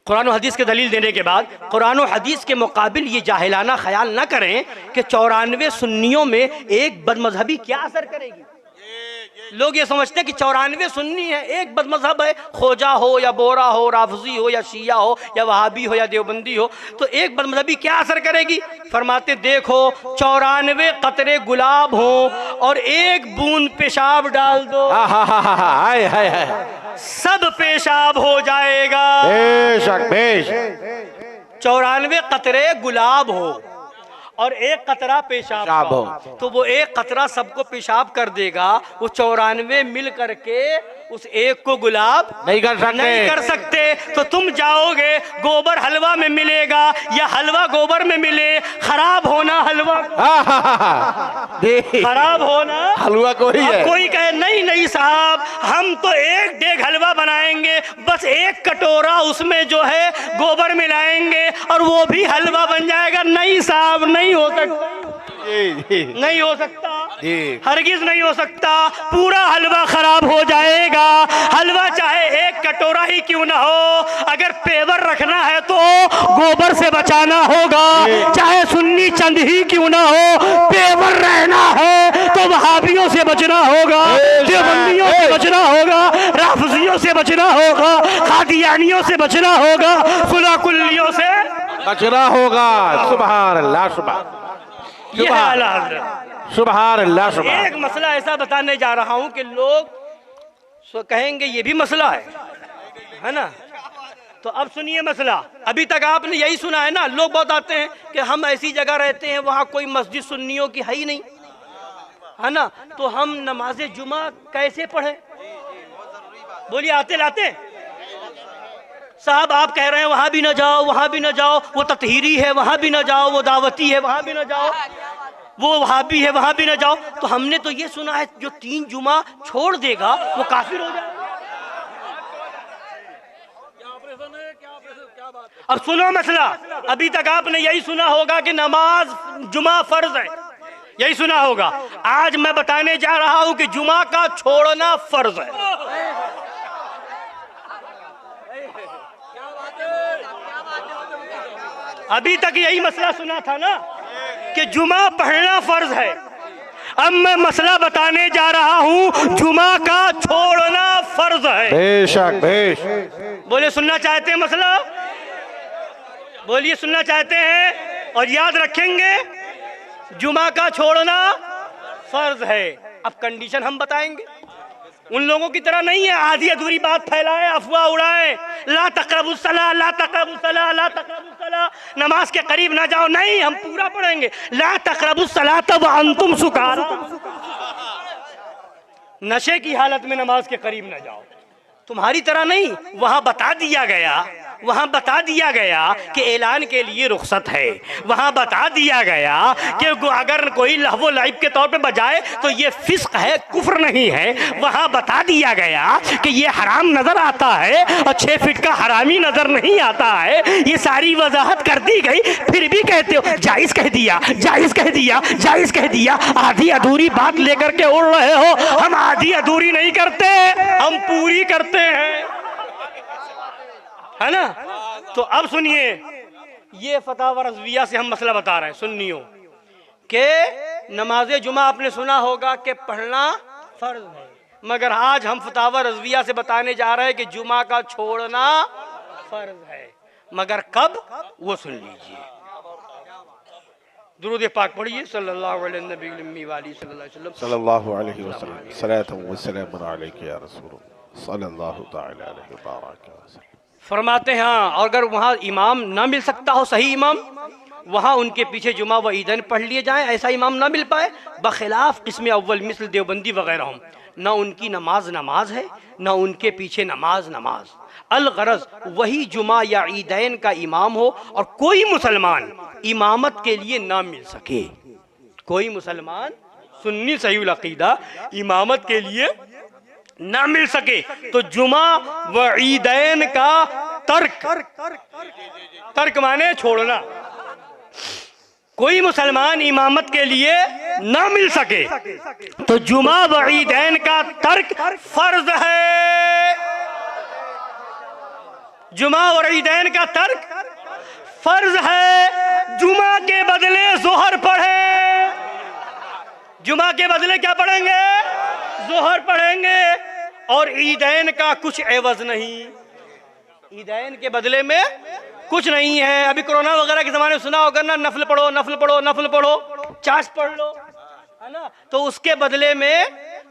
कुरान और हदीस के दलील देने के बाद, कुरान और हदीस के मुकाबिल ये जाहिलाना ख्याल ना करें कि 94 सुन्नियों में एक बदमजहबी क्या असर करेगी। लोग ये समझते हैं कि 94 सुन्नी है, एक बदमजहब है, खोजा हो या बोरा हो, राफजी हो या शिया हो या वहाबी हो या देवबंदी हो, तो एक बदमजहबी क्या असर करेगी। फरमाते देखो 94 कतरे गुलाब हो और एक बूंद पेशाब डाल दो, हाय हाय हाय, सब पेशाब हो जाएगा। बेशक बेशक। 94 कतरे गुलाब हो और एक कतरा पेशाब हो, तो वो एक कतरा सबको पेशाब कर देगा। वो 94 मिल करके उस एक को गुलाब नहीं कर सकते। तो तुम जाओगे, गोबर हलवा में मिलेगा या हलवा गोबर में मिले, खराब होना हलवा, खराब होना हलवा कोई है। कोई कहे नहीं नहीं साहब, हम तो एक डेग हलवा बनाएंगे, बस एक कटोरा उसमें जो है गोबर मिलाएंगे और वो भी हलवा बन जाएगा। नहीं साहब, नहीं हो सकता, नहीं हो सकता, हरगिज नहीं हो सकता। पूरा हलवा खराब हो जाएगा। हलवा चाहे एक कटोरा ही क्यों ना हो, अगर पेवर रखना है तो गोबर से बचाना होगा। चाहे सुन्नी चंद ही क्यों ना हो, पेवर रहना है कदियानियों से बचना होगा, देवबंदियों से बचना होगा, राफजियों से बचना होगा, कादियानियों से बचना होगा, फुलाकुल्लियों से बचना होगा। सुभान अल्लाह, ये है आला हज़रत। सुभान अल्लाह, सुभान। एक मसला ऐसा बताने जा रहा हूं कि लोग कहेंगे ये भी मसला है ना। तो अब सुनिए मसला। अभी तक आपने यही सुना है ना, लोग बहुत आते हैं कि हम ऐसी जगह रहते हैं वहां कोई मस्जिद सुन्नियों की है ही नहीं, है ना, तो हम नमाज जुमा कैसे पढ़े? बोलिए, आते लाते साहब आप कह रहे हैं वहां भी ना जाओ, वहां भी ना जाओ, वो ततहीरी है वहां भी ना जाओ, वो दावती है वहां भी ना जाओ, वो वहाबी है वहां भी ना जाओ। तो हमने तो ये सुना है जो 3 जुमा छोड़ देगा वो काफिर हो जाएगा। अब सुनो मसला। अभी तक आपने यही सुना होगा कि नमाज जुमा फर्ज है, यही सुना होगा। आज मैं बताने जा रहा हूं कि जुमा का छोड़ना फर्ज है। अभी तक यही मसला सुना था ना कि जुमा पढ़ना फर्ज है। अब मैं मसला बताने जा रहा हूं, जुमा का छोड़ना फर्ज है। बेशक बेशक। बोले सुनना चाहते हैं मसला? बोलिए सुनना चाहते हैं और याद रखेंगे, जुमा का छोड़ना फर्ज है। अब कंडीशन हम बताएंगे, उन लोगों की तरह नहीं है आधी अधूरी बात फैलाए, अफवाह उड़ाए, ला तक़रबुस्सलाह, ला तक़रबुस्सलाह, ला तक़रबुस्सलाह, नमाज के करीब ना जाओ। नहीं, हम पूरा पढ़ेंगे, ला तक़रबुस्सलाह तब अंतुम सुकारा, नशे की हालत में नमाज के करीब ना जाओ। तुम्हारी तरह नहीं, वहां बता दिया गया, वहां बता दिया गया कि ऐलान के लिए रुख्सत है, वहां बता दिया गया कि अगर कोई लहवो लाइब के तौर पे बजाए तो ये फिस्क है, कुफ्र नहीं है। वहां बता दिया गया कि ये हराम नजर आता है और 6 फीट का हरामी नजर नहीं आता है। ये सारी वजाहत कर दी गई, फिर भी कहते हो जायज कह दिया, जायज कह दिया, जायज कह दिया। आधी अधूरी बात लेकर के उड़ रहे हो। हम आधी अधूरी नहीं करते, हम पूरी करते हैं, है ना। तो अब सुनिए, ये फतावा रज़विया से हम मसला बता रहे हैं सुन्नियों के नमाज जुमा आपने सुना होगा कि पढ़ना फर्ज है, मगर आज हम फतावा रज़विया से बताने जा रहे हैं कि जुमा का छोड़ना फर्ज है, मगर कब वो सुन लीजिए। दुरूद पाक पढ़िए, सल्लल्लाहु अलैहि वसल्लम, सल्लल्लाहु अलैहि वसल्लम, सलातु व सलामुन अलैका या रसूलल्लाह, सल्लल्लाहु तआला अलैहि वसल्लम। फरमाते हैं हाँ, और अगर वहाँ इमाम ना मिल सकता हो, सही इमाम, वहाँ उनके पीछे जुमा व ईदैन पढ़ लिए जाएं। ऐसा इमाम ना मिल पाए, बखिलाफ किस्म अव्वल मिसल देवबंदी वगैरह हम, ना उनकी नमाज है, ना उनके पीछे नमाज। अलगरज वही जुमा या ईदैन का इमाम हो और कोई मुसलमान इमामत के लिए ना मिल सके, कोई मुसलमान सुन्नी सही अकीदा इमामत के लिए ना मिल सके, तो जुमा व ईदैन का तर्क माने छोड़ना। कोई मुसलमान इमामत के लिए ना मिल सके तो जुमा व ईदैन का तर्क फर्ज है। जुमा और ईदैन का तर्क फर्ज है। जुमा के बदले जोहर पढ़े, जुमा के बदले क्या पढ़ेंगे? जोहर पढ़ेंगे। और ईदैन का कुछ एवज नहीं, ईदैन के बदले में कुछ नहीं है। अभी कोरोना वगैरह के जमाने में सुना होगा ना, नफल पढ़ो, नफल पढ़ो, नफल पढ़ो, चाश पढ़ लो, है ना। तो उसके बदले में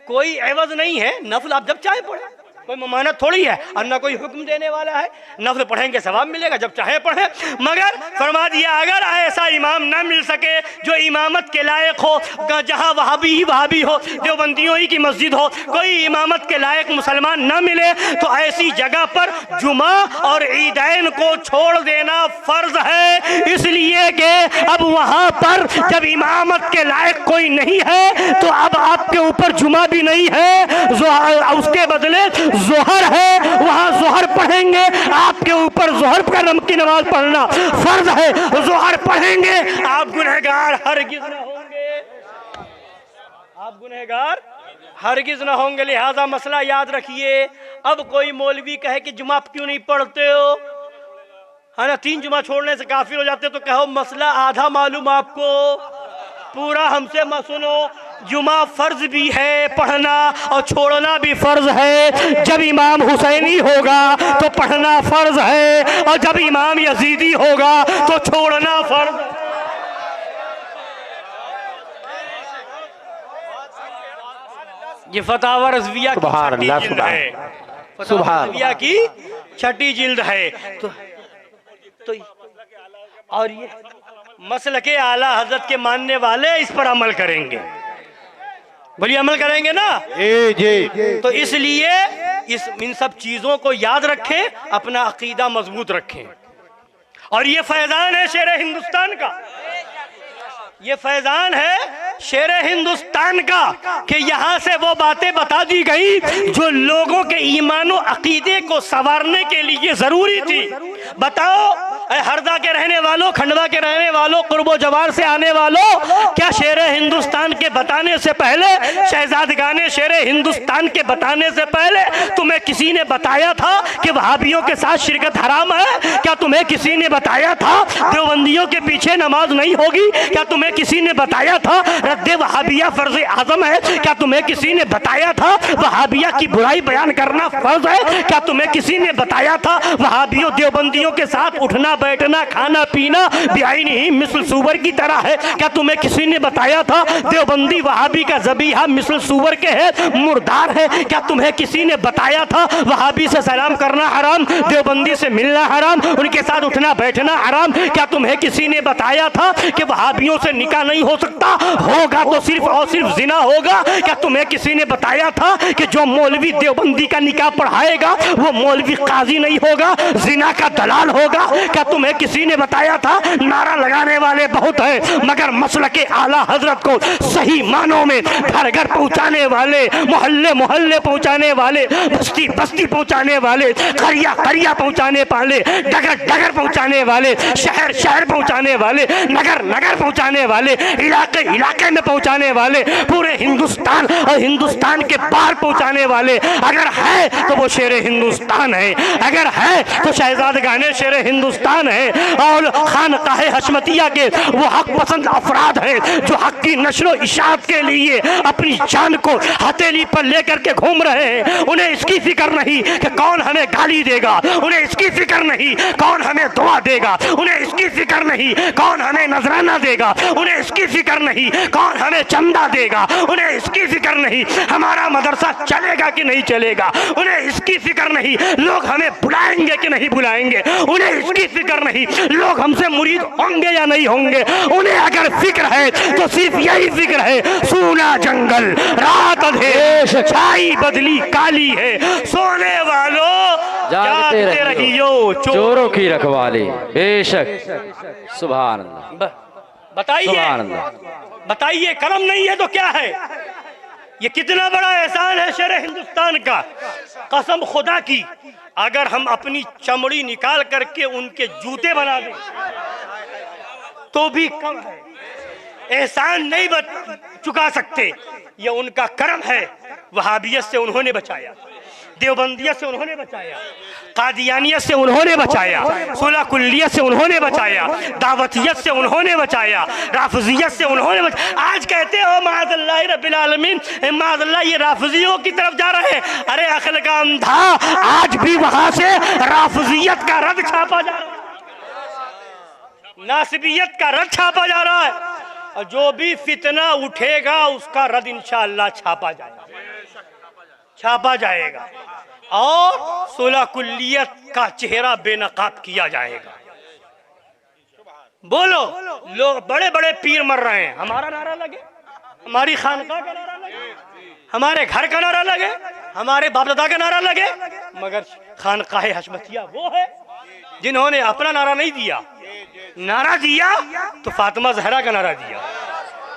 कोई एवज नहीं है, नफल आप जब चाहे पढ़े, कोई ममानत थोड़ी है और ना कोई हुक्म देने वाला है। नफल पढ़ेंगे सवाब मिलेगा, जब चाहे पढ़े। मगर फरमा दिया अगर ऐसा इमाम ना मिल सके जो इमामत के लायक हो, जहाँ वहाबी ही वहाबी हो, देवबंदियों ही की मस्जिद हो, कोई इमामत के लायक मुसलमान ना मिले, तो ऐसी जगह पर जुमा और ईदैन को छोड़ देना फर्ज है। इसलिए कि अब वहाँ पर जब इमामत के लायक कोई नहीं है तो अब आपके ऊपर जुमा भी नहीं है, उसके बदले जोहर है, वहां जोहर पढ़ेंगे। आपके ऊपर जोहर की नमाज पढ़ना फर्ज है, जोहर पढ़ेंगे, आप गुनहगार हरगिज न होंगे, आप गुनहगार हरगिज न होंगे। लिहाजा मसला याद रखिए। अब कोई मौलवी कहे कि जुमा क्यों नहीं पढ़ते हो, है ना, 3 जुमा छोड़ने से काफिर हो जाते, तो कहो मसला आधा मालूम आपको, पूरा हमसे मत सुनो। जुमा फर्ज भी है पढ़ना और छोड़ना भी फर्ज है। जब इमाम हुसैनी होगा तो पढ़ना फर्ज है, और जब इमाम यजीदी होगा तो छोड़ना फर्ज है। ये फतावा रज़विया की सुभान छठी अल्लाह, जिल्द है। फतावा सुभान रज़विया की छठी जिल्द है। तो और ये मसलके आला हजरत के मानने वाले इस पर अमल करेंगे। बोलिए अमल करेंगे ना? जी। तो इसलिए इन सब चीजों को याद रखें, अपना अकीदा मजबूत रखें। और ये फैजान है शेर हिंदुस्तान का, ये फैजान है शेर हिंदुस्तान का कि यहाँ से वो बातें बता दी गई जो लोगों के ईमान और अकीदे को संवारने के लिए जरूरी थी। बताओ हरदा के रहने वालों, खंडवा के रहने वालों, कुर्बो जवार से आने वालों, क्या शेर हिंदुस्तान के बताने से पहले, शहजादगाने शेर हिंदुस्तान के बताने से पहले तुम्हें किसी ने बताया था कि वहाबियों के साथ शिरकत हराम है? क्या तुम्हें किसी ने बताया था देवबंदियों के पीछे नमाज नहीं होगी? क्या तुम्हें किसी ने बताया था रद्दे वहाबिया फर्ज आजम है? क्या तुम्हें किसी ने बताया था वहाबिया की बुराई बयान करना फर्ज है? क्या तुम्हें किसी ने बताया था वहाबियों देवबंदियों के साथ उठना बैठना खाना पीना बेआईनी मिसल सूवर की तरह है? क्या तुम्हें किसी ने बताया था देवबंदी वहाबी का ज़बीहा मिसल सूवर के है, मुर्दार है? क्या तुम्हें किसी ने बताया था वहाबी से सलाम करना हराम, देवबंदी से मिलना हराम, उनके साथ उठना बैठना हराम? क्या तुम्हें किसी ने बताया था कि वहाबियों से निकाह नहीं हो सकता, होगा तो सिर्फ और सिर्फ जिना होगा? क्या तुम्हें किसी ने बताया था कि जो मौलवी देवबंदी का निकाह पढ़ाएगा वो मौलवी काजी नहीं होगा, जिना का दलाल होगा? क्या तुम्हें किसी ने बताया था नारा लगाने वाले बहुत हैं मगर मसलके आला हजरत को सही मानों में घर घर पहुंचाने वाले, मोहल्ले मोहल्ले पहुंचाने वाले, बस्ती बस्ती पहुंचाने वाले, करिया करिया पहुंचाने वाले, डगर डगर पहुंचाने वाले, शहर शहर पहुंचाने वाले, नगर नगर पहुंचाने वाले, इलाके इलाके में पहुंचाने वाले, पूरे हिंदुस्तान और हिंदुस्तान के बाहर पहुंचाने वाले अगर है तो वो शेर हिंदुस्तान है, अगर है तो शहजादगाने शेर हिंदुस्तान है, और खानकाहे हशमतिया के वो हक पसंद अफराद हैं जो हक की नशरो इशाअत के लिए अपनी जान को हथेली पर लेकर के घूम रहे हैं। उन्हें इसकी फिक्र नहीं कि कौन हमें गाली देगा, उन्हें इसकी फिक्र नहीं कौन हमें दुआ देगा, उन्हें इसकी फिक्र नहीं कौन हमें नजराना देगा, उन्हें इसकी फिक्र नहीं कौन हमें चंदा देगा, उन्हें इसकी फिक्र नहीं हमारा मदरसा चलेगा कि नहीं चलेगा, उन्हें इसकी फिक्र नहीं लोग हमें बुलाएंगे कि नहीं बुलाएंगे, उन्हें इसकी फिक्र नहीं लोग हमसे मुरीद होंगे या नहीं होंगे। उन्हें अगर फिक्र है तो सिर्फ यही फिक्र है, सूना जंगल रात अंधेर छाई बदली काली है, सोने वालों जागते रहियो चोरों की रखवाली। बेशक सुभान अल्लाह। बताइए सुभान अल्लाह। बताइए करम नहीं है तो क्या है? ये कितना बड़ा एहसान है शेर हिंदुस्तान का। कसम खुदा की अगर हम अपनी चमड़ी निकाल करके उनके जूते बना दें तो भी कम है, एहसान नहीं चुका सकते। ये उनका करम है। वहाबियत से उन्होंने बचाया, देवबंदियत से उन्होंने बचाया, कादियानियत से उन्होंने बचाया, सुलह कुल्लियत से उन्होंने बचाया, दावतियत से उन्होंने बचाया, राफजियत से उन्होंने बचाया। आज कहते हो माज़अल्लाह रब्बिल आलमीन, माज़अल्लाह ये राफजियों की तरफ जा रहे हैं। अरे अक्ल का अंधा, आज भी वहां से राफजियत का रद छापा जा रहा है, नासिबियत का रद छापा जा रहा है, और जो भी फितना उठेगा उसका रद इंशाअल्लाह छापा जाएगा, छापा जाएगा, और सुलह कुल्लियत का चेहरा बेनकाब किया जाएगा। बोलो, लोग बड़े बड़े पीर मर रहे हैं, हमारा नारा लगे, हमारी खानका का नारा लगे, हमारे घर का नारा लगे, हमारे बाप दादा का नारा लगे, मगर खानकाहे हशमतिया वो है जिन्होंने अपना नारा नहीं दिया। नारा दिया तो फातिमा जहरा का नारा दिया,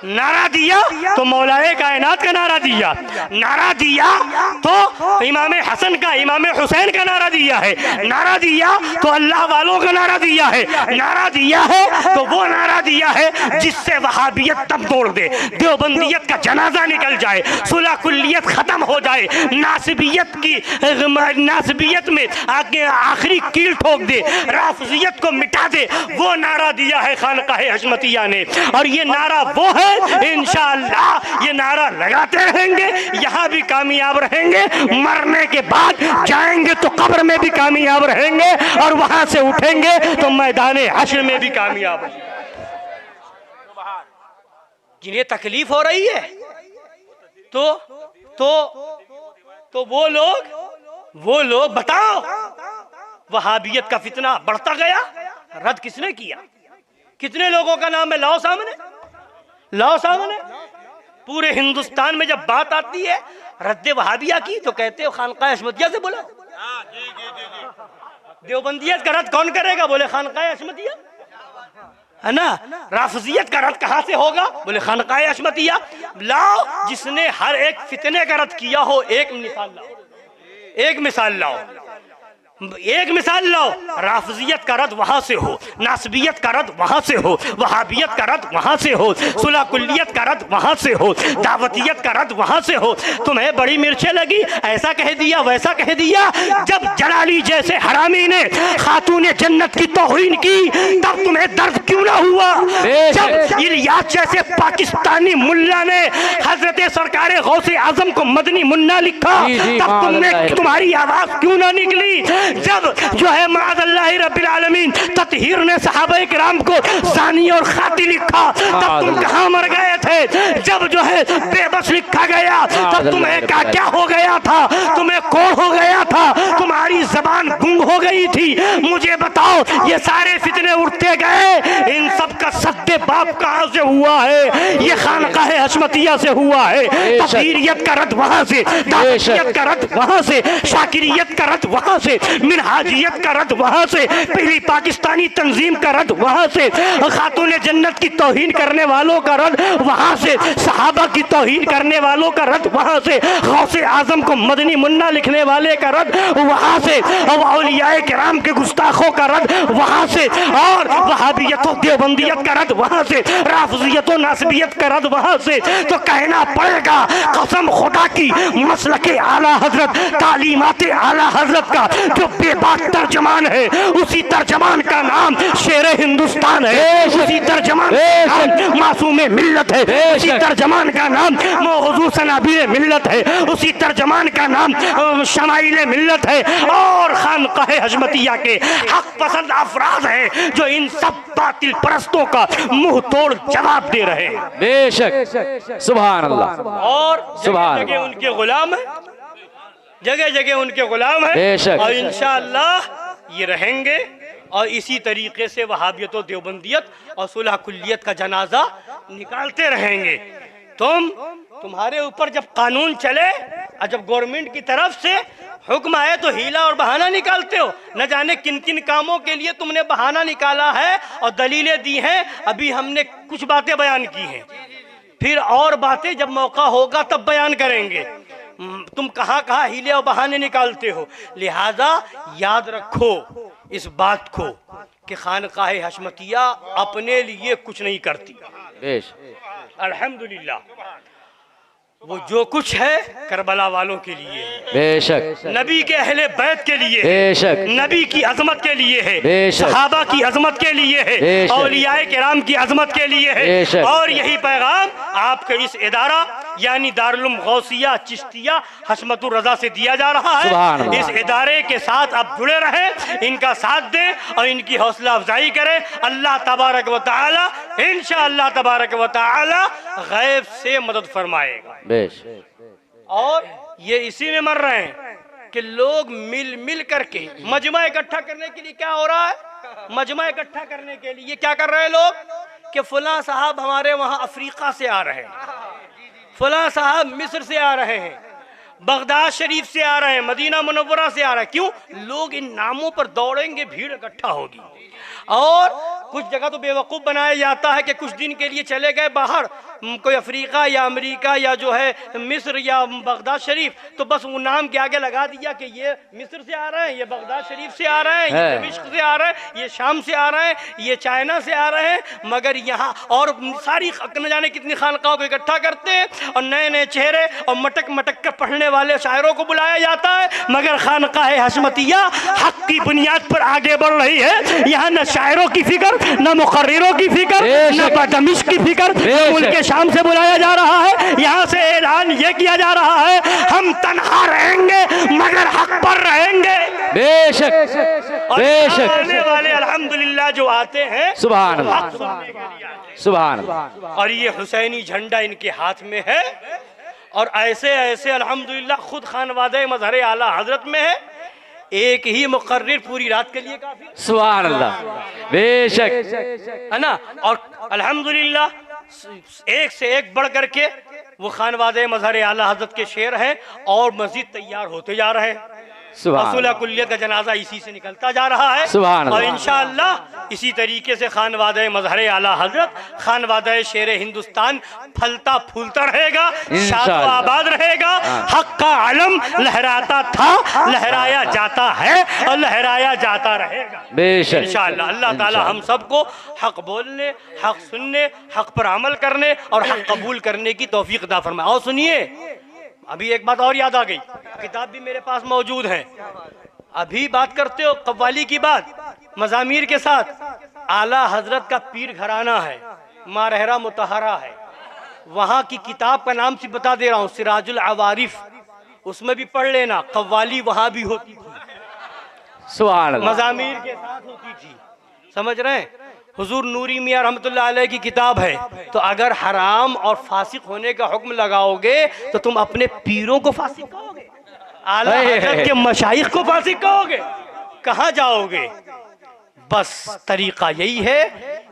नारा दिया तो मौलाए कायनात का नारा दिया, नारा दिया तो इमाम हसन का, इमाम हुसैन का नारा दिया है, नारा दिया तो अल्लाह वालों का नारा दिया है, नारा दिया है तो वो नारा दिया है जिससे वहाबियत तब तोड़ दे, देवबंदियत का जनाजा निकल जाए, सुलह कुल्लियत खत्म हो जाए, नासिबियत में आगे आखिरी कील ठोक दे, राफजियत को मिटा दे। वो नारा दिया है खानकाहे हशमतिया ने, और ये नारा वो है है इंशाअल्लाह ये नारा लगाते रहेंगे, यहाँ भी कामयाब रहेंगे, मरने के बाद जाएंगे तो कब्र में भी कामयाब रहेंगे और वहां से उठेंगे तो मैदान हश्र में भी कामयाब रहेंगे। जिन्हें तकलीफ हो रही है तो वो लोग बताओ, वहाबियत का फितना बढ़ता गया, रद्द किसने किया? कितने लोगों का नाम है? लाओ सामने। पूरे हिंदुस्तान में जब बात आती है रद्द वहाबिया की तो कहते हो खानकाह अहमदिया से बोला। देवबंदियत का रद्द कौन करेगा? बोले खानकाह अहमदिया, है ना। राफजियत का रद्द कहां से होगा? बोले खानकाह अहमदिया। लाओ जिसने हर एक फितने का रद्द किया हो, एक मिसाल लाओ। राफजियत का रद्द वहां से हो, नासबियत का रद्द वहां से हो, वहाबियत का रद्द वहां से हो, सुलह कुल्लियत का रद्द वहां से हो, दावतियत का रद्द वहां से हो। तुम्हें बड़ी मिर्चें लगी, ऐसा कह दिया वैसा कह दिया। जब जलाली जैसे हरामी ने खातून जन्नत की तौहीन की तब तुम्हें दर्द क्यों ना हुआ? जब इलियास जैसे पाकिस्तानी मुल्ला ने हजरत सरकार गौसे आजम को मदनी मुन्ना लिखा तब तुम्हारी आवाज क्यों ना निकली? जब जो है माअज़ल्लाह रब्बिल आलमीन तत्हीर ने सहाबा किराम को ज़ानी और खाती लिखा तब तुम कहाँ मर गए थे? जब जो है बेबस लिखा गया तब तुम्हें क्या हो गया था? तुम्हें कौन हो गया था? तुम्हारी जबान गुंग हो गई थी। मुझे बताओ, ये सारे फितने उठते गए, इन सब का सद्दे बाप कहाँ से हुआ है? ये खानकाह हशमतिया से हुआ है। तत्हीरियत का रद्द वहां से, दावतियत का रद्द वहां से, शाकिरियत का रद्द वहां से, मिनहाजियत का रद्द वहां से, पहली पाकिस्तानी तंजीम का रद्द वहां से, खातून जन्नत की तौहीन करने वालों का रद्द वहां से, सहाबा की तौहीन करने वालों का रद्द वहां से, गौसे आजम को मदनी मुन्ना लिखने वाले का रद्द वहां से, औलियाए किराम के गुस्ताखों का रद्द वहां से, और वहाबियत और देवबंदियत का रद्द वहां से, राफजियत और नासबियत का रद्द वहां से। तो कहना पड़ेगा कसम खुदा की, मसलके आला हजरत, तालीमाते आला हजरत का जो बेबाक तर्जमान है, उसी तर्जमान का नाम शेर हिंदुस्तान है, उसी तर्जमान का नाम मासूम मिल्लत है, उसी तर्जमान का नाम हुजूर सनाबीर मिल्लत है, उसी तर्जमान का नाम शमाइल मिल्लत है, और खानकाह हशमतिया के हक पसंद अफराद हैं जो इन सब बातिल परस्तों का मुंह तोड़ जवाब दे रहे हैं। बेशक, सुभान अल्लाह। और सुभान जगह उनके गुलाम है, जगह जगह उनके गुलाम है, और इंशाअल्लाह ये रहेंगे। और इसी तरीके से वहाबियत और देवबंदियत और सुलह कुल्लियत का जनाजा निकालते रहेंगे। तुम्हारे ऊपर जब कानून चले और जब गवर्नमेंट की तरफ से हुक्म आए तो हीला और बहाना निकालते हो। न जाने किन किन कामों के लिए तुमने बहाना निकाला है और दलीलें दी हैं। अभी हमने कुछ बातें बयान की हैं, फिर और बातें जब मौका होगा तब बयान करेंगे। तुम कहाँ कहाँ हीले और बहाने निकालते हो। लिहाजा याद रखो इस बात को कि खानकाह हशमतिया अपने लिए कुछ नहीं करती। अल्हम्दुलिल्लाह वो जो कुछ है करबला वालों के लिए है, बेशक, नबी के अहले बैत के लिए है, बेशक, नबी की अजमत के लिए है, बेशक, सहाबा की अजमत के लिए है, औलियाए किराम की अजमत के लिए है। और यही पैगाम आपके इस इदारा यानी दारुल गौसिया चिश्तिया हशमतुर रजा से दिया जा रहा है। इस इदारे के साथ आप जुड़े रहें, इनका साथ दें और इनकी हौसला अफजाई करें। अल्लाह तबारक व तआला इंशाअल्लाह तबारक व तआला गैब से मदद फरमाएगा। और ये इसी में मर रहे हैं कि लोग मिल मिल करके मजमा इकट्ठा करने के लिए क्या हो रहा है, मजमा इकट्ठा करने के लिए क्या कर रहे हैं लोग कि फलां साहब हमारे वहां अफ्रीका से आ रहे हैं, फलां साहब मिस्र से आ रहे हैं, बगदाद शरीफ से आ रहे हैं, मदीना मुनव्वरा से आ रहे हैं। क्यों? लोग इन नामों पर दौड़ेंगे, भीड़ इकट्ठा होगी। और कुछ जगह तो बेवकूफ़ बनाया जाता है कि कुछ दिन के लिए चले गए बाहर, कोई अफ्रीका या अमेरिका या जो है मिस्र या बगदाद शरीफ, तो बस वो नाम के आगे लगा दिया कि ये मिस्र से आ रहे हैं, ये बगदाद शरीफ से आ रहे हैं, ये दमिश्क से आ रहे हैं, ये शाम से आ रहे हैं, ये चाइना से आ रहे हैं। मगर यहाँ और सारी न जाने कितनी खानकाहों को इकट्ठा करते हैं और नए नए चेहरे और मटक मटक कर पढ़ने वाले शायरों को बुलाया जाता है। मगर खानकाह हशमतिया हक की बुनियाद पर आगे बढ़ रही है। यहाँ न शायरों की फिक्र न मुकर्रिरों की फिक्र, न बदमिश की फिक्र। मुल्क शाम से बुलाया जा रहा है, यहाँ से ऐलान ये किया जा रहा है हम तन्हा रहेंगे मगर हक पर रहेंगे। बेशक बेशक। आने वाले अल्हम्दुलिल्लाह जो आते हैं सुभान अल्लाह, हक सुनने के लिए आते हैं। सुभान अल्लाह। और ये हुसैनी झंडा इनके हाथ में है और ऐसे ऐसे अल्हम्दुलिल्लाह खुद खानवादे मजहर आला हजरत में है। एक ही मुकर्रिर पूरी रात के लिए काफी, सुभान अल्लाह, बेशक है ना। और अल्हम्दुलिल्लाह एक से एक बढ़ करके वो खानवादे मजहर आला हजरत के शेर हैं और मजीद तैयार होते जा रहे हैं। सुभान रसूल कुल्लियत का जनाजा इसी से निकलता जा रहा है सुभान और अल्लाह। इंशाअल्लाह इसी तरीके से खानवादे मजहर आला हजरत, खानवादे शेर हिंदुस्तान फलता फूलता रहेगा, शादो आबाद रहेगा। हक का आलम लहराता था, लहराया जाता है और लहराया जाता रहेगा बेशक इंशाअल्लाह। अल्लाह ताला हम सबको हक बोलने, हक सुनने, हक पर अमल करने और हक कबूल करने की तौफीक अता फरमाए। और सुनिए, अभी एक बात और याद आ गई, किताब भी मेरे पास मौजूद है। अभी बात करते हो कव्वाली की बात, मज़ामीर के साथ आला हजरत का पीर घराना है, मारहरा मुतहरा है। वहाँ की किताब का नाम से बता दे रहा हूँ, सिराजुल अवारिफ, उसमें भी पढ़ लेना। कव्वाली वहाँ भी होती थी, सुभान अल्लाह। मज़ामीर के साथ होती थी, समझ रहे हैं। हुजूर नूरी मियाँ रहमतुल्लाह अलैह की किताब है। तो अगर हराम और फासिक होने का हुक्म लगाओगे तो तुम अपने पीरों को फासिक कहोगे, आला हज़रत के मशाइख को फासिक कहोगे, कहाँ जाओगे। बस तरीका यही है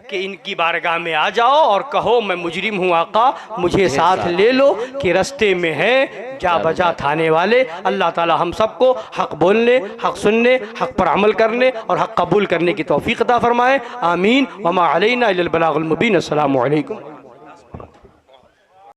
कि इनकी बारगाह में आ जाओ और कहो मैं मुजरिम हूँ आका, मुझे साथ ले लो कि रास्ते में है जा बजा थाने वाले। अल्लाह ताला हम सबको हक बोलने, हक सुनने, हक पर अमल करने और हक कबूल करने की तौफीक अता फरमाए। आमीन। वमा अलैना इल्लल बलागुल मुबीन। अस्सलामु अलैकुम।